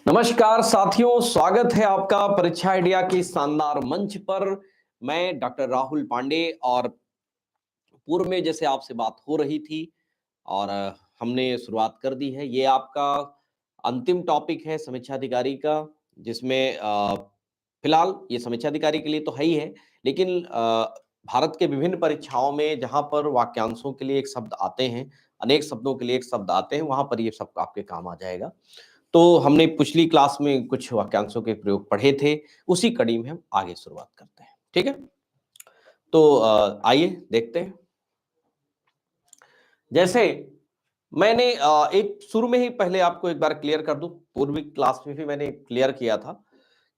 नमस्कार साथियों, स्वागत है आपका परीक्षा आइडिया के शानदार मंच पर। मैं डॉक्टर राहुल पांडे और पूर्व में जैसे आपसे बात हो रही थी और हमने शुरुआत कर दी है। ये आपका अंतिम टॉपिक है समीक्षा अधिकारी का, जिसमें फिलहाल ये समीक्षा अधिकारी के लिए तो है ही है, लेकिन भारत के विभिन्न परीक्षाओं में जहां पर वाक्यांशों के लिए एक शब्द आते हैं, अनेक शब्दों के लिए एक शब्द आते हैं, वहां पर ये सब आपके काम आ जाएगा। तो हमने पिछली क्लास में कुछ वाक्यांशों के प्रयोग पढ़े थे, उसी कड़ी में हम आगे शुरुआत करते हैं। ठीक है, तो आइए देखते हैं। जैसे मैंने एक शुरू में ही पहले आपको एक बार क्लियर कर दूं, पूर्वी क्लास में भी मैंने क्लियर किया था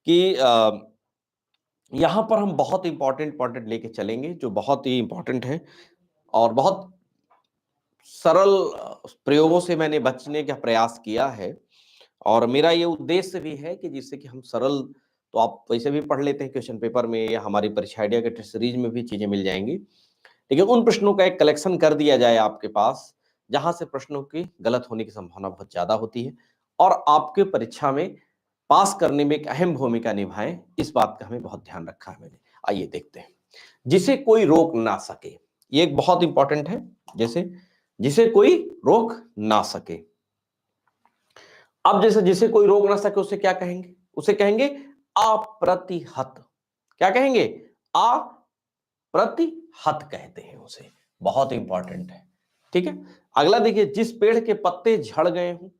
कि यहां पर हम बहुत इंपॉर्टेंट लेके चलेंगे, जो बहुत ही इंपॉर्टेंट है और बहुत सरल प्रयोगों से मैंने बचने का प्रयास किया है। और मेरा ये उद्देश्य भी है कि जिससे कि हम सरल, तो आप वैसे भी पढ़ लेते हैं क्वेश्चन पेपर में या हमारी परीक्षा आइडिया के टेस्ट सीरीज में भी चीजें मिल जाएंगी, लेकिन उन प्रश्नों का एक कलेक्शन कर दिया जाए आपके पास, जहां से प्रश्नों की गलत होने की संभावना बहुत ज्यादा होती है और आपके परीक्षा में पास करने में एक अहम भूमिका निभाएं। इस बात का हमें बहुत ध्यान रखा है मैंने। आइए देखते हैं। जिसे कोई रोक ना सके, ये एक बहुत इंपॉर्टेंट है। जैसे जिसे कोई रोक ना सके, अब जैसे जिसे कोई रोक ना सके उसे क्या कहेंगे? उसे कहेंगे अप्रतिहत। क्या कहेंगे? अप्रतिहत कहते हैं उसे। बहुत इंपॉर्टेंट है। ठीक है, अगला देखिए, जिस पेड़ के पत्ते झड़ गए हों,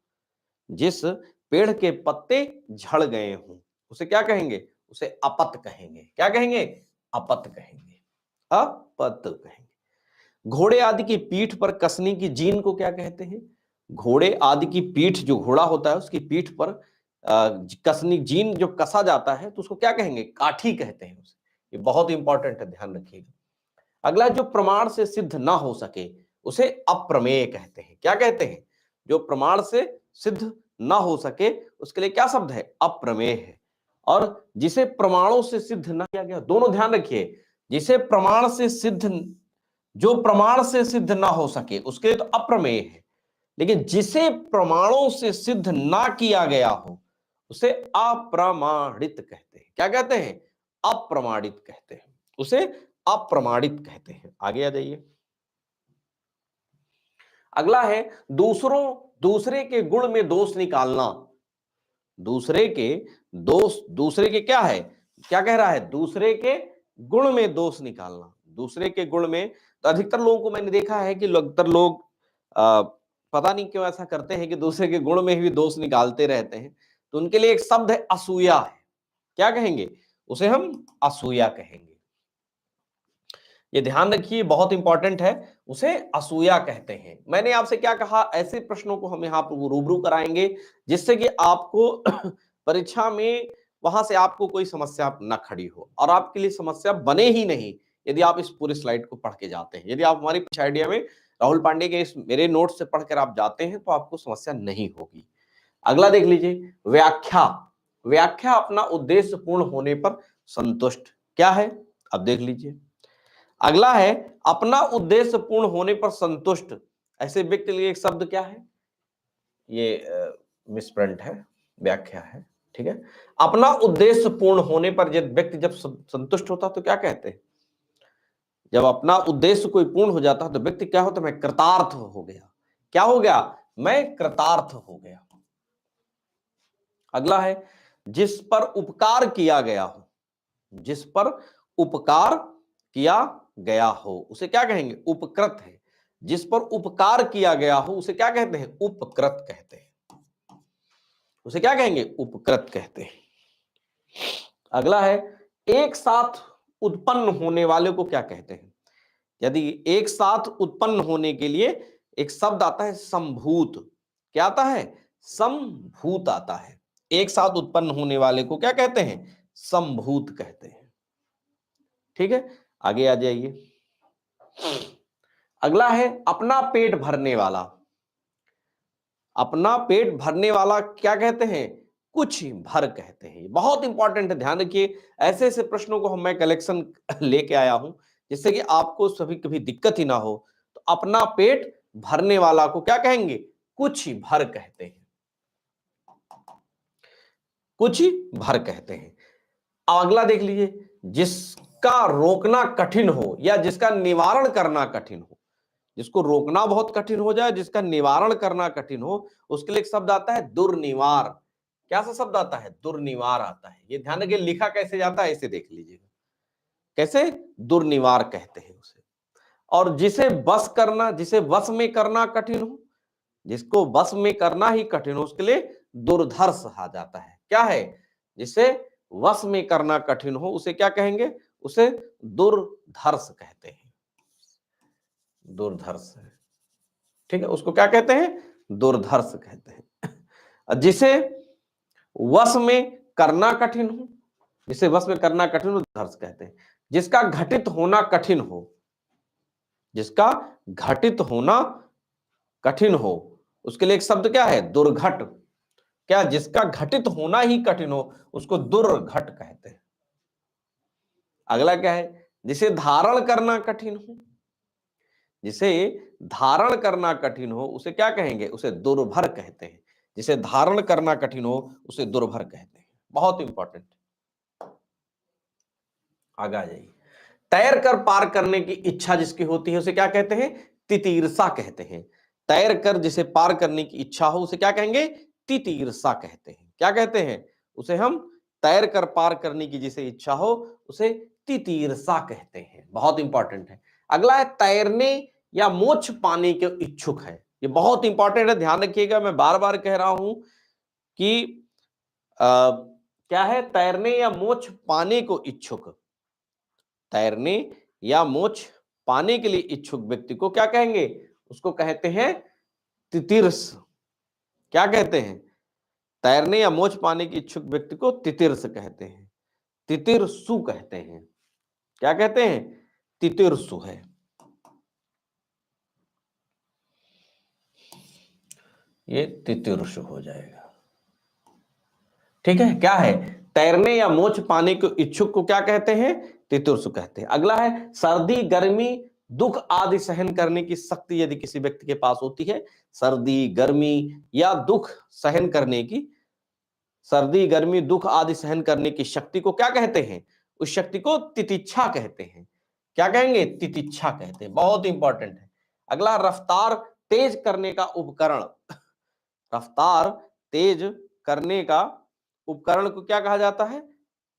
जिस पेड़ के पत्ते झड़ गए हों, उसे क्या कहेंगे? उसे अपत कहेंगे। क्या कहेंगे? अपत कहेंगे। अपत कहेंगे। घोड़े आदि की पीठ पर कसने की जीन को क्या कहते हैं? घोड़े आदि की पीठ, जो घोड़ा होता है उसकी पीठ पर कसनी जीन जो कसा जाता है, तो उसको क्या कहेंगे? काठी कहते हैं उसे। ये बहुत इंपॉर्टेंट है, ध्यान रखिएगा। अगला, जो प्रमाण से सिद्ध ना हो सके उसे अप्रमेय कहते हैं। क्या कहते हैं? जो प्रमाण से सिद्ध ना हो सके उसके लिए क्या शब्द है? अप्रमेय है। और जिसे प्रमाणों से सिद्ध ना किया गया, दोनों ध्यान रखिए, जिसे प्रमाण से सिद्ध, जो प्रमाण से सिद्ध ना हो सके उसके लिए तो अप्रमेय है, लेकिन जिसे प्रमाणों से सिद्ध ना किया गया हो उसे अप्रमाणित कहते हैं। क्या कहते हैं? अप्रमाणित कहते हैं उसे। अप्रमाणित कहते हैं। आगे आ जाइए। अगला है दूसरे के गुण में दोष निकालना। दूसरे के क्या है? क्या कह रहा है? दूसरे के गुण में दोष निकालना। दूसरे के गुण में, तो अधिकतर लोगों को मैंने देखा है कि अधिकतर लोग पता नहीं क्यों ऐसा करते हैं कि दूसरे के गुण में भी दोष निकालते रहते हैं। तो उनके लिए एक शब्द है असूया है। क्या कहेंगे? उसे हम असूया कहेंगे। ये ध्यान रखिए, बहुत इंपॉर्टेंट है। उसे असूया कहते हैं। मैंने आपसे क्या कहा? ऐसे प्रश्नों को हम यहाँ पर रूबरू कराएंगे जिससे कि आपको परीक्षा में वहां से आपको कोई समस्या न खड़ी हो, और आपके लिए समस्या बने ही नहीं यदि आप इस पूरे स्लाइड को पढ़ के जाते हैं। यदि आप हमारी परीक्षा आइडिया में राहुल पांडे के इस मेरे नोट से पढ़कर आप जाते हैं तो आपको समस्या नहीं होगी। अगला देख लीजिए, व्याख्या। व्याख्या अपना उद्देश्य पूर्ण होने पर संतुष्ट। क्या है? अब देख लीजिए। अगला है अपना उद्देश्य पूर्ण होने पर संतुष्ट। ऐसे व्यक्ति के लिए एक शब्द क्या है? ये मिसप्रिंट है, व्याख्या है। ठीक है, अपना उद्देश्य पूर्ण होने पर जब व्यक्ति जब संतुष्ट होता तो क्या कहते हैं? जब अपना उद्देश्य कोई पूर्ण हो जाता है तो व्यक्ति क्या होता है? मैं कृतार्थ हो गया। क्या हो गया? मैं कृतार्थ हो गया। अगला है जिस पर उपकार किया गया हो। जिस पर उपकार किया गया हो उसे क्या कहेंगे? उपकृत है। जिस पर उपकार किया गया हो उसे क्या कहते हैं? उपकृत कहते हैं। उसे क्या कहेंगे? उपकृत कहते हैं। अगला है एक साथ उत्पन्न होने वाले को क्या कहते हैं? यदि एक साथ उत्पन्न होने के लिए एक शब्द आता है संभूत। क्या आता है? संभूत आता है। एक साथ उत्पन्न होने वाले को क्या कहते हैं? संभूत कहते हैं। ठीक है, आगे आ जाइए। अगला है अपना पेट भरने वाला। अपना पेट भरने वाला क्या कहते हैं? कुछ भर कहते हैं। बहुत इंपॉर्टेंट है, ध्यान रखिए। ऐसे ऐसे प्रश्नों को मैं कलेक्शन लेके आया हूं जिससे कि आपको सभी कभी दिक्कत ही ना हो। तो अपना पेट भरने वाला को क्या कहेंगे? कुछ भर कहते हैं। कुछ भर कहते हैं। अब अगला देख लीजिए, जिसका रोकना कठिन हो या जिसका निवारण करना कठिन हो। जिसको रोकना बहुत कठिन हो जाए, जिसका निवारण करना कठिन हो, उसके लिए एक शब्द आता है दुर्निवार। क्या सा शब्द आता है? दुर्निवार आता है। ये ध्यान रखिए, लिखा कैसे जाता है इसे देख लीजिएगा, कैसे दुर्निवार कहते हैं उसे। और जिसे बस करना, जिसे वश में करना कठिन हो, जिसको बस में करना ही कठिन हो, उसके लिए दुर्धर्ष कहा जाता है। क्या है? जिसे वश में करना कठिन हो उसे क्या कहेंगे? उसे दुर्धर्ष कहते हैं। दुर्धर्ष है, ठीक है, उसको क्या कहते हैं? दुर्धर्ष कहते हैं। जिसे वश में करना कठिन हो, जिसे वश में करना कठिन हो, दुर्धर्ष कहते हैं। जिसका घटित होना कठिन हो, जिसका घटित होना कठिन हो, उसके लिए एक शब्द क्या है? दुर्घट। क्या? जिसका घटित होना ही कठिन हो उसको दुर्घट कहते हैं। अगला क्या है? जिसे धारण करना कठिन हो, जिसे धारण करना कठिन हो उसे क्या कहेंगे? उसे दुर्भर कहते हैं। जिसे धारण करना कठिन हो उसे दुर्भर कहते हैं। बहुत इंपॉर्टेंट। आगे आ जाइए। तैर कर पार करने की इच्छा जिसकी होती है उसे क्या कहते हैं? तितीर्षा कहते हैं। तैर कर जिसे पार करने की इच्छा हो उसे क्या कहेंगे? तितीर्षा कहते हैं। क्या कहते हैं? उसे हम तैर कर पार करने की जिसे इच्छा हो उसे तितीर्षा कहते हैं। बहुत इंपॉर्टेंट है। अगला है तैरने या मोक्ष पाने के इच्छुक है। ये बहुत इंपॉर्टेंट है, ध्यान रखिएगा। मैं बार बार कह रहा हूं कि क्या है? तैरने या मोक्ष पाने को इच्छुक। तैरने या मोक्ष पाने के लिए इच्छुक व्यक्ति को क्या कहेंगे? उसको कहते हैं तितीर्ष। क्या कहते हैं? तैरने या मोक्ष पाने के इच्छुक व्यक्ति को तितीर्ष कहते हैं। तितीर्षु कहते हैं। क्या कहते हैं? तितीर्षु है। ये तितीर्षु हो जाएगा, ठीक है। क्या है? तैरने या मोक्ष पाने के इच्छुक को क्या कहते हैं? तितीर्षु कहते हैं। अगला है सर्दी गर्मी दुख आदि सहन करने की शक्ति यदि किसी व्यक्ति के पास होती है। सर्दी गर्मी या दुख सहन करने की, सर्दी गर्मी दुख आदि सहन करने की शक्ति को क्या कहते हैं? उस शक्ति को तितिक्षा कहते हैं। क्या कहेंगे? तितिक्षा कहते हैं। बहुत इंपॉर्टेंट है। अगला रफ्तार तेज करने का उपकरण। रफ्तार तेज करने का उपकरण को क्या कहा जाता है?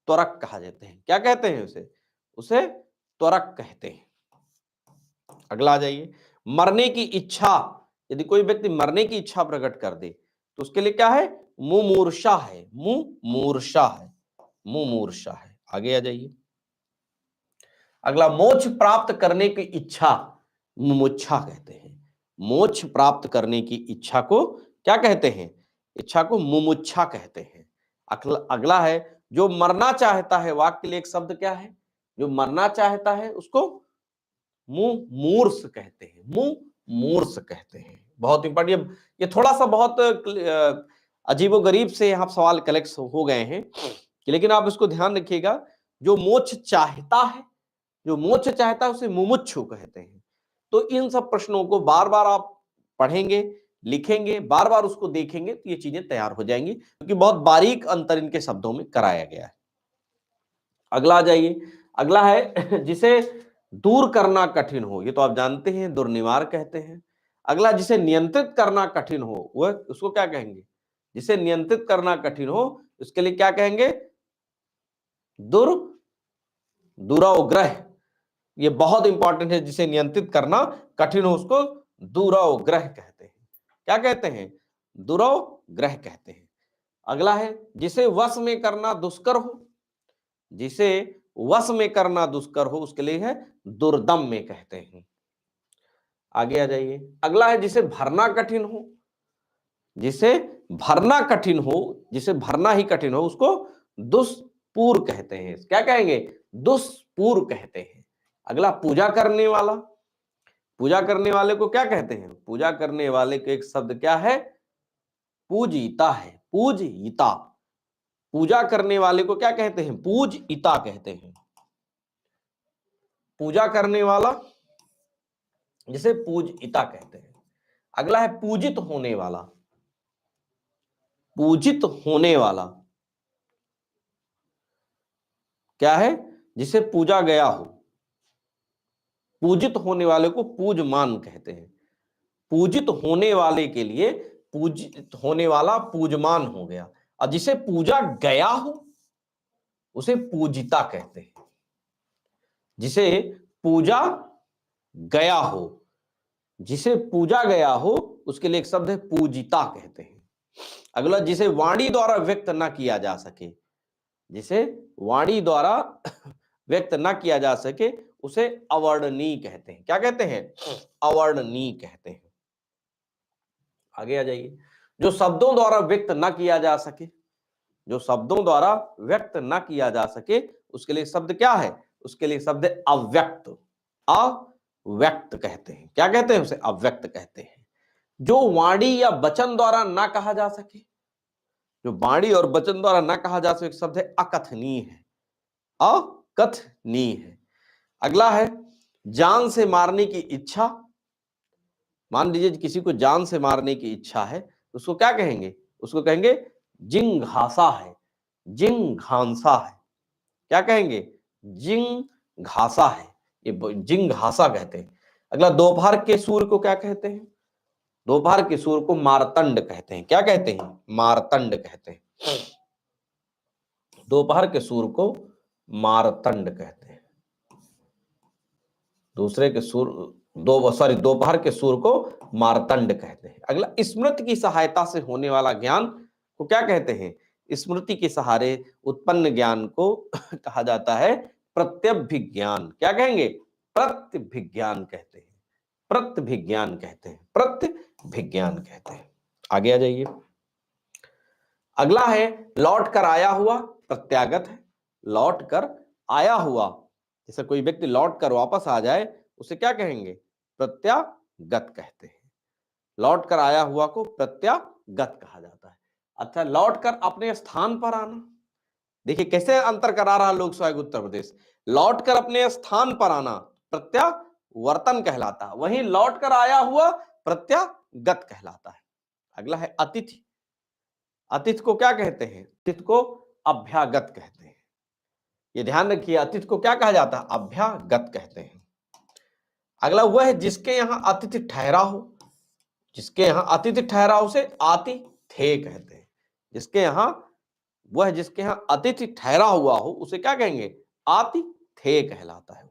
त्वरक कहा जाते हैं। क्या कहते हैं उसे? उसे त्वरक कहते हैं। अगला आ जाइए। मरने की इच्छा, यदि कोई व्यक्ति मरने की इच्छा प्रकट कर दे तो उसके लिए क्या है? मुमूर्षा है। मुमूर्षा है। मुमूर्षा है। आगे आ जाइए। अगला मोक्ष प्राप्त करने की इच्छा मुमुक्षा कहते हैं। मोक्ष प्राप्त करने की इच्छा को क्या कहते हैं? इच्छा को मुमुक्षा कहते हैं। अगला है जो मरना चाहता है, वाक्य के लिए एक शब्द क्या है? जो मरना चाहता है उसको मुमूर्ष कहते हैं। मुमूर्ष कहते हैं। बहुत इंपॉर्टेंट। ये थोड़ा सा बहुत अजीबोगरीब से यहाँ सवाल कलेक्ट हो गए हैं, लेकिन आप इसको ध्यान रखिएगा। जो मोक्ष चाहता है, जो मोक्ष चाहता है उसे मुमुक्षु कहते हैं। तो इन सब प्रश्नों को बार बार आप पढ़ेंगे, लिखेंगे, बार बार उसको देखेंगे तो ये चीजें तैयार हो जाएंगी, क्योंकि बहुत बारीक अंतर इनके शब्दों में कराया गया है। अगला आ जाइए। अगला है जिसे दूर करना कठिन हो, ये तो आप जानते हैं, दुर्निवार कहते हैं। अगला जिसे नियंत्रित करना कठिन हो, वह उसको क्या कहेंगे? जिसे नियंत्रित करना कठिन हो उसके लिए क्या कहेंगे? दुराग्रह। ये बहुत इंपॉर्टेंट है। जिसे नियंत्रित करना कठिन हो उसको दुराग्रह कहते हैं। क्या कहते हैं? दुराग्रह कहते हैं। अगला है जिसे वश में करना दुष्कर हो, जिसे वश में करना दुष्कर हो उसके लिए है दुर्दम में कहते हैं। आगे आ जाइए। अगला है जिसे भरना कठिन हो, जिसे भरना कठिन हो, जिसे भरना ही कठिन हो उसको दुष्पूर कहते हैं। क्या कहेंगे? दुष्पूर कहते हैं। अगला पूजा करने वाला, पूजा करने वाले को क्या कहते हैं? पूजा करने वाले के एक शब्द क्या है? पूजिता है। पूजिता। पूजा करने वाले को क्या कहते हैं? पूजिता कहते हैं। पूजा करने वाला जिसे पूजिता कहते हैं। अगला है पूजित होने वाला। पूजित होने वाला क्या है? जिसे पूजा गया हो। पूजित होने वाले को पूजमान कहते हैं। पूजित होने वाले के लिए पूजित होने वाला पूजमान हो गया, और जिसे पूजा गया हो उसे पूजिता कहते हैं। जिसे पूजा गया हो, जिसे पूजा गया हो उसके लिए एक शब्द है पूजिता कहते हैं। अगला, जिसे वाणी द्वारा व्यक्त ना किया जा सके, जिसे वाणी द्वारा व्यक्त ना किया जा सके उसे अवर्णनीय कहते हैं। क्या कहते हैं? अवर्णनीय कहते हैं। आगे आ जाइए। जो शब्दों द्वारा व्यक्त ना किया जा सके, जो शब्दों द्वारा व्यक्त ना किया जा सके उसके लिए शब्द क्या है? उसके लिए शब्द है अव्यक्त। अव्यक्त कहते हैं। क्या कहते हैं? उसे अव्यक्त कहते हैं। जो वाणी या वचन द्वारा ना कहा जा सके, जो वाणी और वचन द्वारा ना कहा जा सके शब्द है अकथनीय है। अकथनीय है। अगला है जान से मारने की इच्छा। मान लीजिए किसी को जान से मारने की इच्छा है, उसको क्या कहेंगे? उसको कहेंगे जिंघासा है, जिंघांसा है। क्या कहेंगे? जिंघासा है, ये जिंघासा कहते हैं। अगला, दोपहर के सूर्य को क्या कहते हैं? दोपहर के सूर्य को मारतंड कहते हैं। क्या कहते हैं? मारतंड कहते हैं। दोपहर के सूर्य को मारतंड कहते हैं। दोपहर के सूर्य को मारतंड कहते हैं। अगला, स्मृति की सहायता से होने वाला ज्ञान को क्या कहते हैं? स्मृति के सहारे उत्पन्न ज्ञान को कहा जाता है प्रत्यभिज्ञान। क्या कहेंगे? प्रत्यभिज्ञान कहते हैं। प्रत्यभिज्ञान कहते हैं। प्रत्यभिज्ञान कहते हैं। आगे आ जाइए। अगला है लौट कर आया हुआ, प्रत्यागत है। लौट कर आया हुआ, जैसे कोई व्यक्ति लौट कर वापस आ जाए उसे क्या कहेंगे? प्रत्यागत कहते हैं। लौट कर आया हुआ को प्रत्यागत कहा जाता है। अच्छा, लौट कर अपने स्थान पर आना, देखिए कैसे अंतर करा रहा लोक सेवा आयोग उत्तर प्रदेश। लौट कर अपने स्थान पर आना प्रत्यावर्तन कहलाता है, वहीं लौट कर आया हुआ प्रत्यागत कहलाता है। अगला है अतिथि। अतिथि को क्या कहते हैं? अतिथि को अभ्यागत कहते हैं। ये ध्यान रखिए, अतिथि को क्या कहा जाता है? अभ्यागत कहते हैं। अगला, वह है जिसके यहां अतिथि ठहरा हो। जिसके यहां अतिथि ठहरा हो उसे आतिथ्य कहते हैं। जिसके यहां अतिथि ठहरा हुआ हो उसे क्या कहेंगे? आतिथ्य कहलाता है।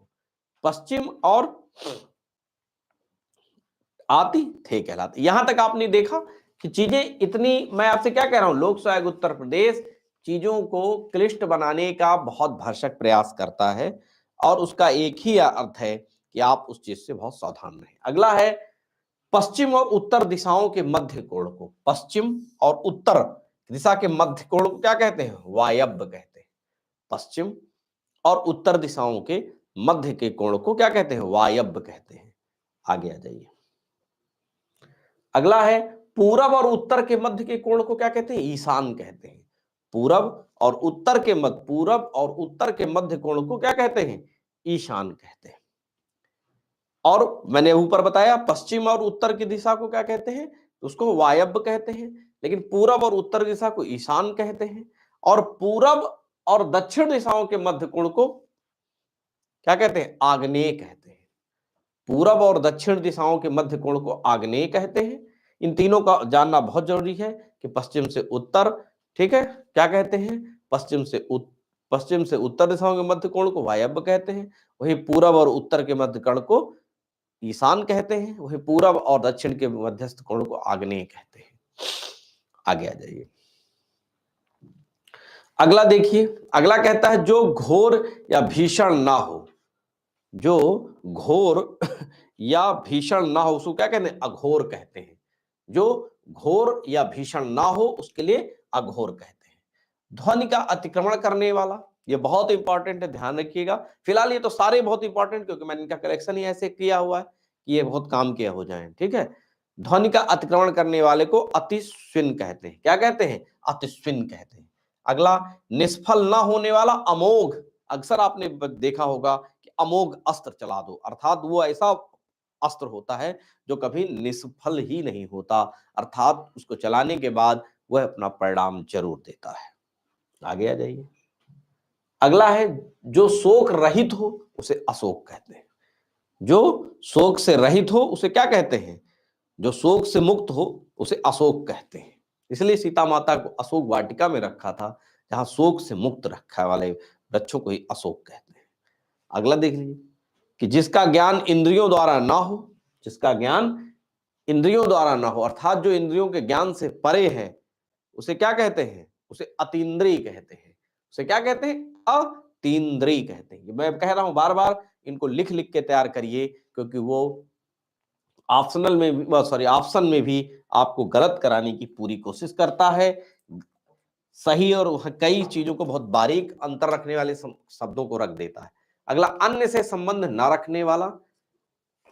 पश्चिम और आतिथ्य कहलाता है। यहां तक आपने देखा कि चीजें इतनी, मैं आपसे क्या कह रहा हूं, लोक सेवा आयोग उत्तर प्रदेश चीजों को क्लिष्ट बनाने का बहुत भरसक प्रयास करता है, और उसका एक ही अर्थ है कि आप उस चीज से बहुत सावधान रहें। अगला है पश्चिम और उत्तर दिशाओं के मध्य कोण को, पश्चिम और उत्तर दिशा के मध्य कोण को क्या कहते हैं? वायव्य कहते हैं। पश्चिम और उत्तर दिशाओं के मध्य के कोण को क्या कहते हैं? वायव्य कहते हैं। आगे आ जाइए। अगला है पूरब और उत्तर के मध्य के कोण को क्या कहते हैं? ईशान कहते हैं। पूरब और उत्तर के मध्य कोण को क्या कहते हैं? ईशान कहते हैं। और मैंने ऊपर बताया पश्चिम और उत्तर की दिशा को क्या कहते हैं? उसको वायव्य कहते हैं, लेकिन पूरब और उत्तर दिशा को ईशान कहते हैं। और पूरब और दक्षिण दिशाओं के मध्य कोण को क्या कहते हैं? आग्नेय कहते हैं। पूरब और दक्षिण दिशाओं के मध्य कोण को आग्नेय कहते हैं। इन तीनों का जानना बहुत जरूरी है कि पश्चिम से उत्तर, ठीक है, क्या कहते हैं? पश्चिम से उत्तर दिशाओं के मध्य कोण को वायव्य कहते हैं, वही पूरब और उत्तर के मध्य कोण को ईशान कहते हैं, वही पूरब और दक्षिण के मध्यस्थ कोण को आग्नेय कहते हैं। आगे आ जाइए। अगला देखिए, अगला कहता है जो घोर या भीषण ना हो। जो घोर या भीषण ना हो उसको क्या कहते हैं? अघोर कहते हैं। जो घोर या भीषण ना हो उसके लिए अघोर कहते हैं। ध्वनि का अतिक्रमण करने वाला, ये बहुत इंपॉर्टेंट है, ध्यान रखिएगा। फिलहाल ये तो सारे बहुत इंपॉर्टेंट, क्योंकि मैंने इनका कलेक्शन ही ऐसे किया हुआ है कि ये बहुत काम किया हो जाए, ठीक है। ध्वनि का अतिक्रमण करने वाले को अतिस्विन कहते हैं। क्या कहते हैं? अतिस्विन कहते हैं। अगला, निष्फल ना होने वाला अमोघ। अक्सर आपने देखा होगा कि अमोघ अस्त्र चला दो, अर्थात वो ऐसा अस्त्र होता है जो कभी निष्फल ही नहीं होता, अर्थात उसको चलाने के बाद वह अपना परिणाम जरूर देता है। आगे आ जाइए। अगला है जो शोक रहित हो उसे अशोक कहते हैं। जो शोक से रहित हो उसे क्या कहते हैं? जो शोक से मुक्त हो उसे अशोक कहते हैं। इसलिए सीता माता को अशोक वाटिका में रखा था, जहां शोक से मुक्त रखा वाले वृक्षों को ही अशोक कहते हैं। अगला देख लीजिए कि जिसका ज्ञान इंद्रियों द्वारा ना हो, जिसका ज्ञान इंद्रियों द्वारा ना हो अर्थात जो इंद्रियों के ज्ञान से परे है, उसे क्या कहते हैं? उसे अतीन्द्रिय कहते हैं। उसे क्या कहते हैं? अतीन्द्रिय कहते हैं। मैं कह रहा हूं बार बार, इनको लिख लिख के तैयार करिए, क्योंकि वो ऑप्शनल में भी, सॉरी, ऑप्शन में भी आपको गलत कराने की पूरी कोशिश करता है। सही और कई चीजों को बहुत बारीक अंतर रखने वाले शब्दों को रख देता है। अगला अन्य से संबंध ना रखने वाला,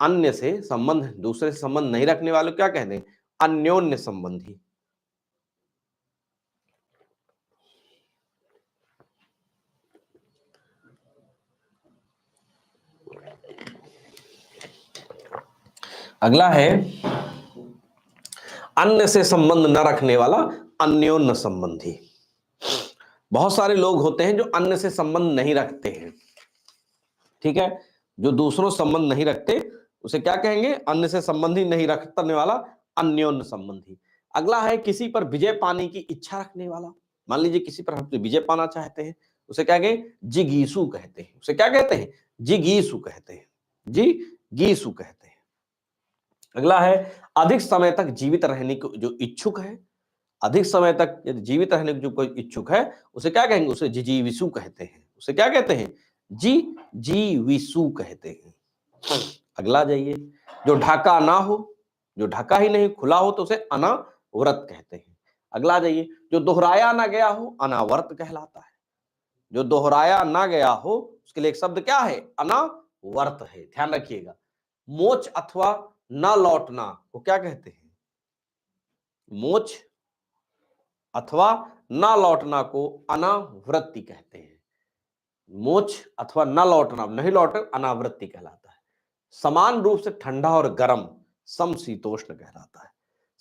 अन्य से संबंध, दूसरे से संबंध नहीं रखने वाले क्या कहते हैं? अन्योन्य संबंधी। अगला है अन्य से संबंध न रखने वाला अन्योन्य संबंधी। बहुत सारे लोग होते हैं जो अन्य से संबंध नहीं रखते हैं, ठीक है, जो दूसरों संबंध नहीं रखते उसे क्या कहेंगे? अन्य से संबंधी नहीं रखने वाला अन्योन्य संबंधी। अगला है किसी पर विजय पाने की इच्छा रखने वाला। मान लीजिए किसी पर हम विजय पाना चाहते हैं, उसे क्या कहेंगे? जिगीसु कहते हैं। उसे क्या कहते हैं? जिगीसु कहते हैं। जिगीसु कहते हैं। अगला है अधिक समय तक जीवित रहने को जो इच्छुक है, अधिक समय तक यदि जीवित रहने को जो कोई इच्छुक है उसे क्या कहेंगे? उसे जिजीविसु कहते हैं। उसे क्या कहते हैं? जिजीविसु कहते हैं। अगला जाइए, जो ढका ना हो, जो ढका ही नहीं खुला हो तो उसे अनावृत कहते हैं। अगला जाइए, जो दोहराया ना गया हो अनावर्त कहलाता है। जो दोहराया ना गया हो उसके लिए एक शब्द क्या है? अनावर्त है। ध्यान रखिएगा। मोच अथवा न लौटना को क्या कहते हैं? मोच अथवा न लौटना को अनावृत्ति कहते हैं। मोच अथवा न लौटना, नहीं लौटे, अनावृत्ति कहलाता है। समान रूप से ठंडा और गर्म समशीतोष्ण कहलाता है।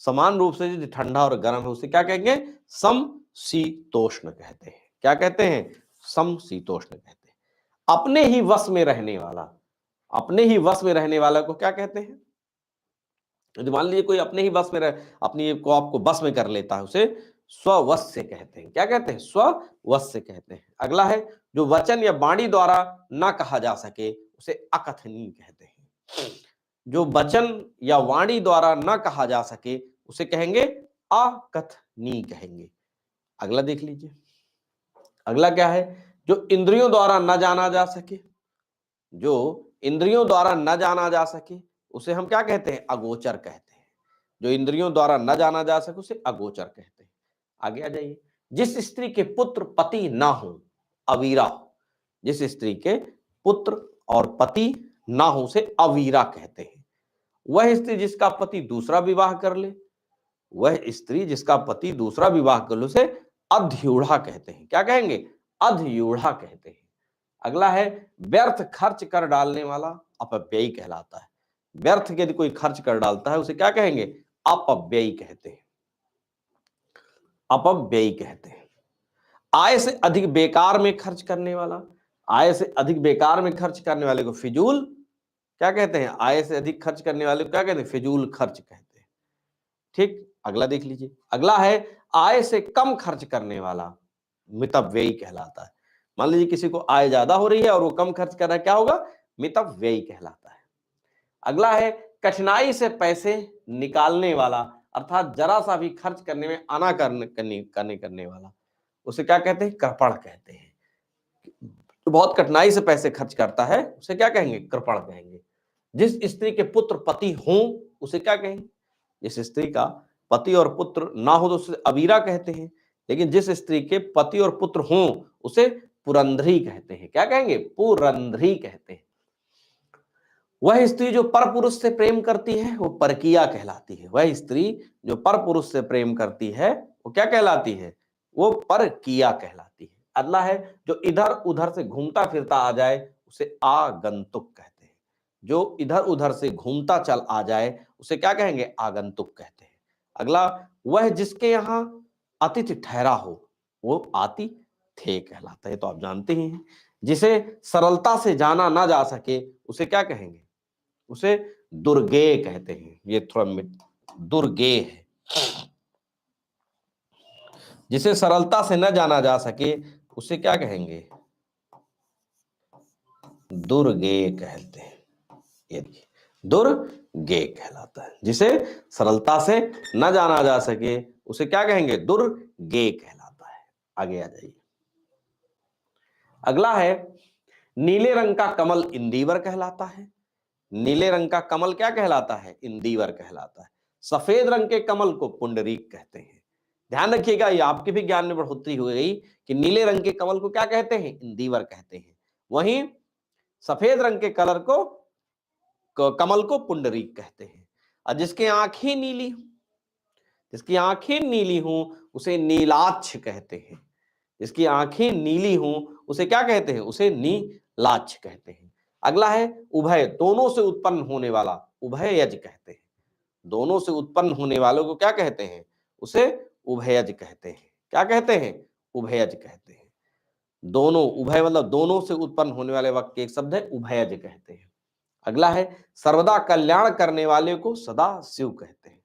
समान रूप से जो ठंडा और गर्म है उसे क्या कहेंगे? समशीतोष्ण कहते हैं। क्या कहते हैं? समशीतोष्ण कहते हैं। अपने ही वश में रहने वाला, अपने ही वश में रहने वाला को क्या कहते हैं? यदि मान लीजिए कोई अपने ही बस में रह, अपनी को आपको बस में कर लेता है उसे स्ववश कहते हैं। क्या कहते हैं? स्ववश कहते हैं। अगला है जो वचन या वाणी द्वारा ना कहा जा सके उसे अकथनीय कहते हैं। जो वचन या वाणी द्वारा ना कहा जा सके उसे कहेंगे अकथनीय कहेंगे। अगला देख लीजिए, अगला क्या है? जो इंद्रियों द्वारा न जाना जा सके, जो इंद्रियों द्वारा न जाना जा सके उसे हम क्या कहते हैं? अगोचर कहते हैं। जो इंद्रियों द्वारा न जाना जा सके उसे अगोचर कहते हैं। आगे आ जाइए, जिस स्त्री के पुत्र पति ना हो अवीरा हो, जिस स्त्री के पुत्र और पति ना हो उसे अवीरा कहते हैं। वह स्त्री जिसका पति दूसरा विवाह कर ले, वह स्त्री जिसका पति दूसरा विवाह कर ले उसे अध्यूढ़ा कहते हैं। क्या कहेंगे? अध्यूढ़ा कहते हैं। अगला है व्यर्थ खर्च कर डालने वाला अपव्ययी कहलाता है। व्यर्थ यदि कोई खर्च कर डालता है उसे क्या कहेंगे? अपव्ययी कहते हैं। अपव्ययी कहते हैं। आय से अधिक बेकार में खर्च करने वाला, आय से अधिक बेकार में खर्च करने वाले को फिजूल क्या कहते हैं? आय से अधिक खर्च करने वाले को क्या कहते हैं? फिजूल खर्च कहते हैं। ठीक, अगला देख लीजिए। अगला है आय से कम खर्च करने वाला मितव्ययी कहलाता है। मान लीजिए किसी को आय ज्यादा हो रही है और वो कम खर्च कर रहा है, क्या होगा? मितव्ययी कहलाता है। अगला है कठिनाई से पैसे निकालने वाला, अर्थात जरा सा भी खर्च करने में आना करने वाला उसे क्या कहते हैं? कृपण कहते हैं। जो बहुत कठिनाई से पैसे खर्च करता है उसे क्या कहेंगे? कृपण कहेंगे। जिस स्त्री के पुत्र पति हों उसे क्या कहेंगे? जिस स्त्री का पति और पुत्र ना हो तो उसे अवीरा कहते हैं, लेकिन जिस स्त्री के पति और पुत्र हों उसे पुरंधरी कहते हैं। क्या कहेंगे? पुरंधरी कहते हैं। वह स्त्री जो पर पुरुष से प्रेम करती है वो परकीया कहलाती है। वह स्त्री जो पर पुरुष से प्रेम करती है वो क्या कहलाती है? वो परकीया कहलाती है। अगला है जो इधर उधर से घूमता फिरता आ जाए उसे आगंतुक कहते हैं। जो इधर उधर से घूमता चल आ जाए उसे क्या कहेंगे? आगंतुक कहते हैं। अगला, वह जिसके यहाँ अतिथि ठहरा हो वो आति थे कहलाता है, तो आप जानते ही हैं। जिसे सरलता से जाना ना जा सके उसे क्या कहेंगे? उसे दुर्गेय कहते हैं। ये थोड़ा दुर्गेय है। जिसे सरलता से न जाना जा सके उसे क्या कहेंगे? दुर्गेय कहते हैं। ये देखिए, दुर्गेय कहलाता है। जिसे सरलता से न जाना जा सके उसे क्या कहेंगे? दुर्गेय कहलाता है। आगे आ जाइए। अगला है, नीले रंग का कमल इंदिवर कहलाता है। नीले रंग का कमल क्या कहलाता है? इंदिवर कहलाता है। सफेद रंग के कमल को पुंडरीक कहते हैं। ध्यान रखिएगा, ये आपके भी ज्ञान में बढ़ोतरी हो गई कि नीले रंग के कमल को क्या कहते हैं? इंदिवर कहते हैं। वहीं सफेद रंग के कमल को पुंडरीक कहते हैं। और जिसकी आंखें नीली हों उसे नीलाक्ष कहते हैं। जिसकी आंखें नीली हों उसे क्या कहते हैं? उसे नीलाक्ष कहते हैं। अगला है उभय, दोनों से उत्पन्न होने वाला, उभययज कहते हैं। दोनों से उत्पन्न होने वालों को क्या कहते हैं? उसे उभयज कहते हैं। क्या कहते हैं? उभयज कहते हैं। दोनों, उभय मतलब दोनों से उत्पन्न होने वाले वाक्य के एक शब्द है, उभयज कहते हैं। अगला है सर्वदा कल्याण करने वाले को सदा शिव कहते हैं।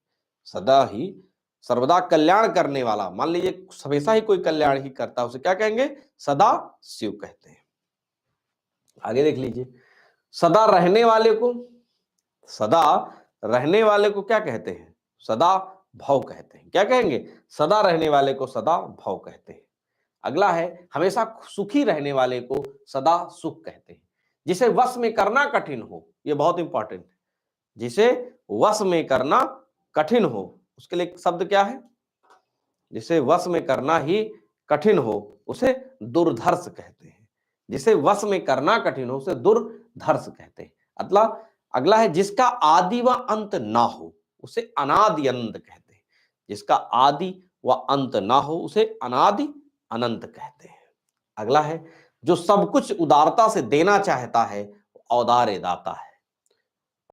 सर्वदा कल्याण करने वाला, मान लीजिए हमेशा ही कोई कल्याण ही करता है, उसे क्या कहेंगे? सदा शिव कहते हैं। आगे देख लीजिए, सदा रहने वाले को क्या कहते हैं? सदा भव कहते हैं। क्या कहेंगे? सदा रहने वाले को सदा भव कहते हैं। अगला है हमेशा सुखी रहने वाले को सदा सुख कहते हैं। जिसे वश में करना कठिन हो, यह बहुत इंपॉर्टेंट है। जिसे वश में करना कठिन हो, उसके लिए शब्द क्या है? जिसे वश में करना ही कठिन हो उसे दुर्धर्ष कहते हैं। जिसे वश में करना कठिन हो उसे दुर्धर्ष कहते हैं। अगला है जिसका आदि व अंत ना हो उसे अनादि अनंत कहते हैं। जिसका आदि व अंत ना हो उसे अनादि अनंत कहते हैं। अगला है जो सब कुछ उदारता से देना चाहता है औदार्य दाता है।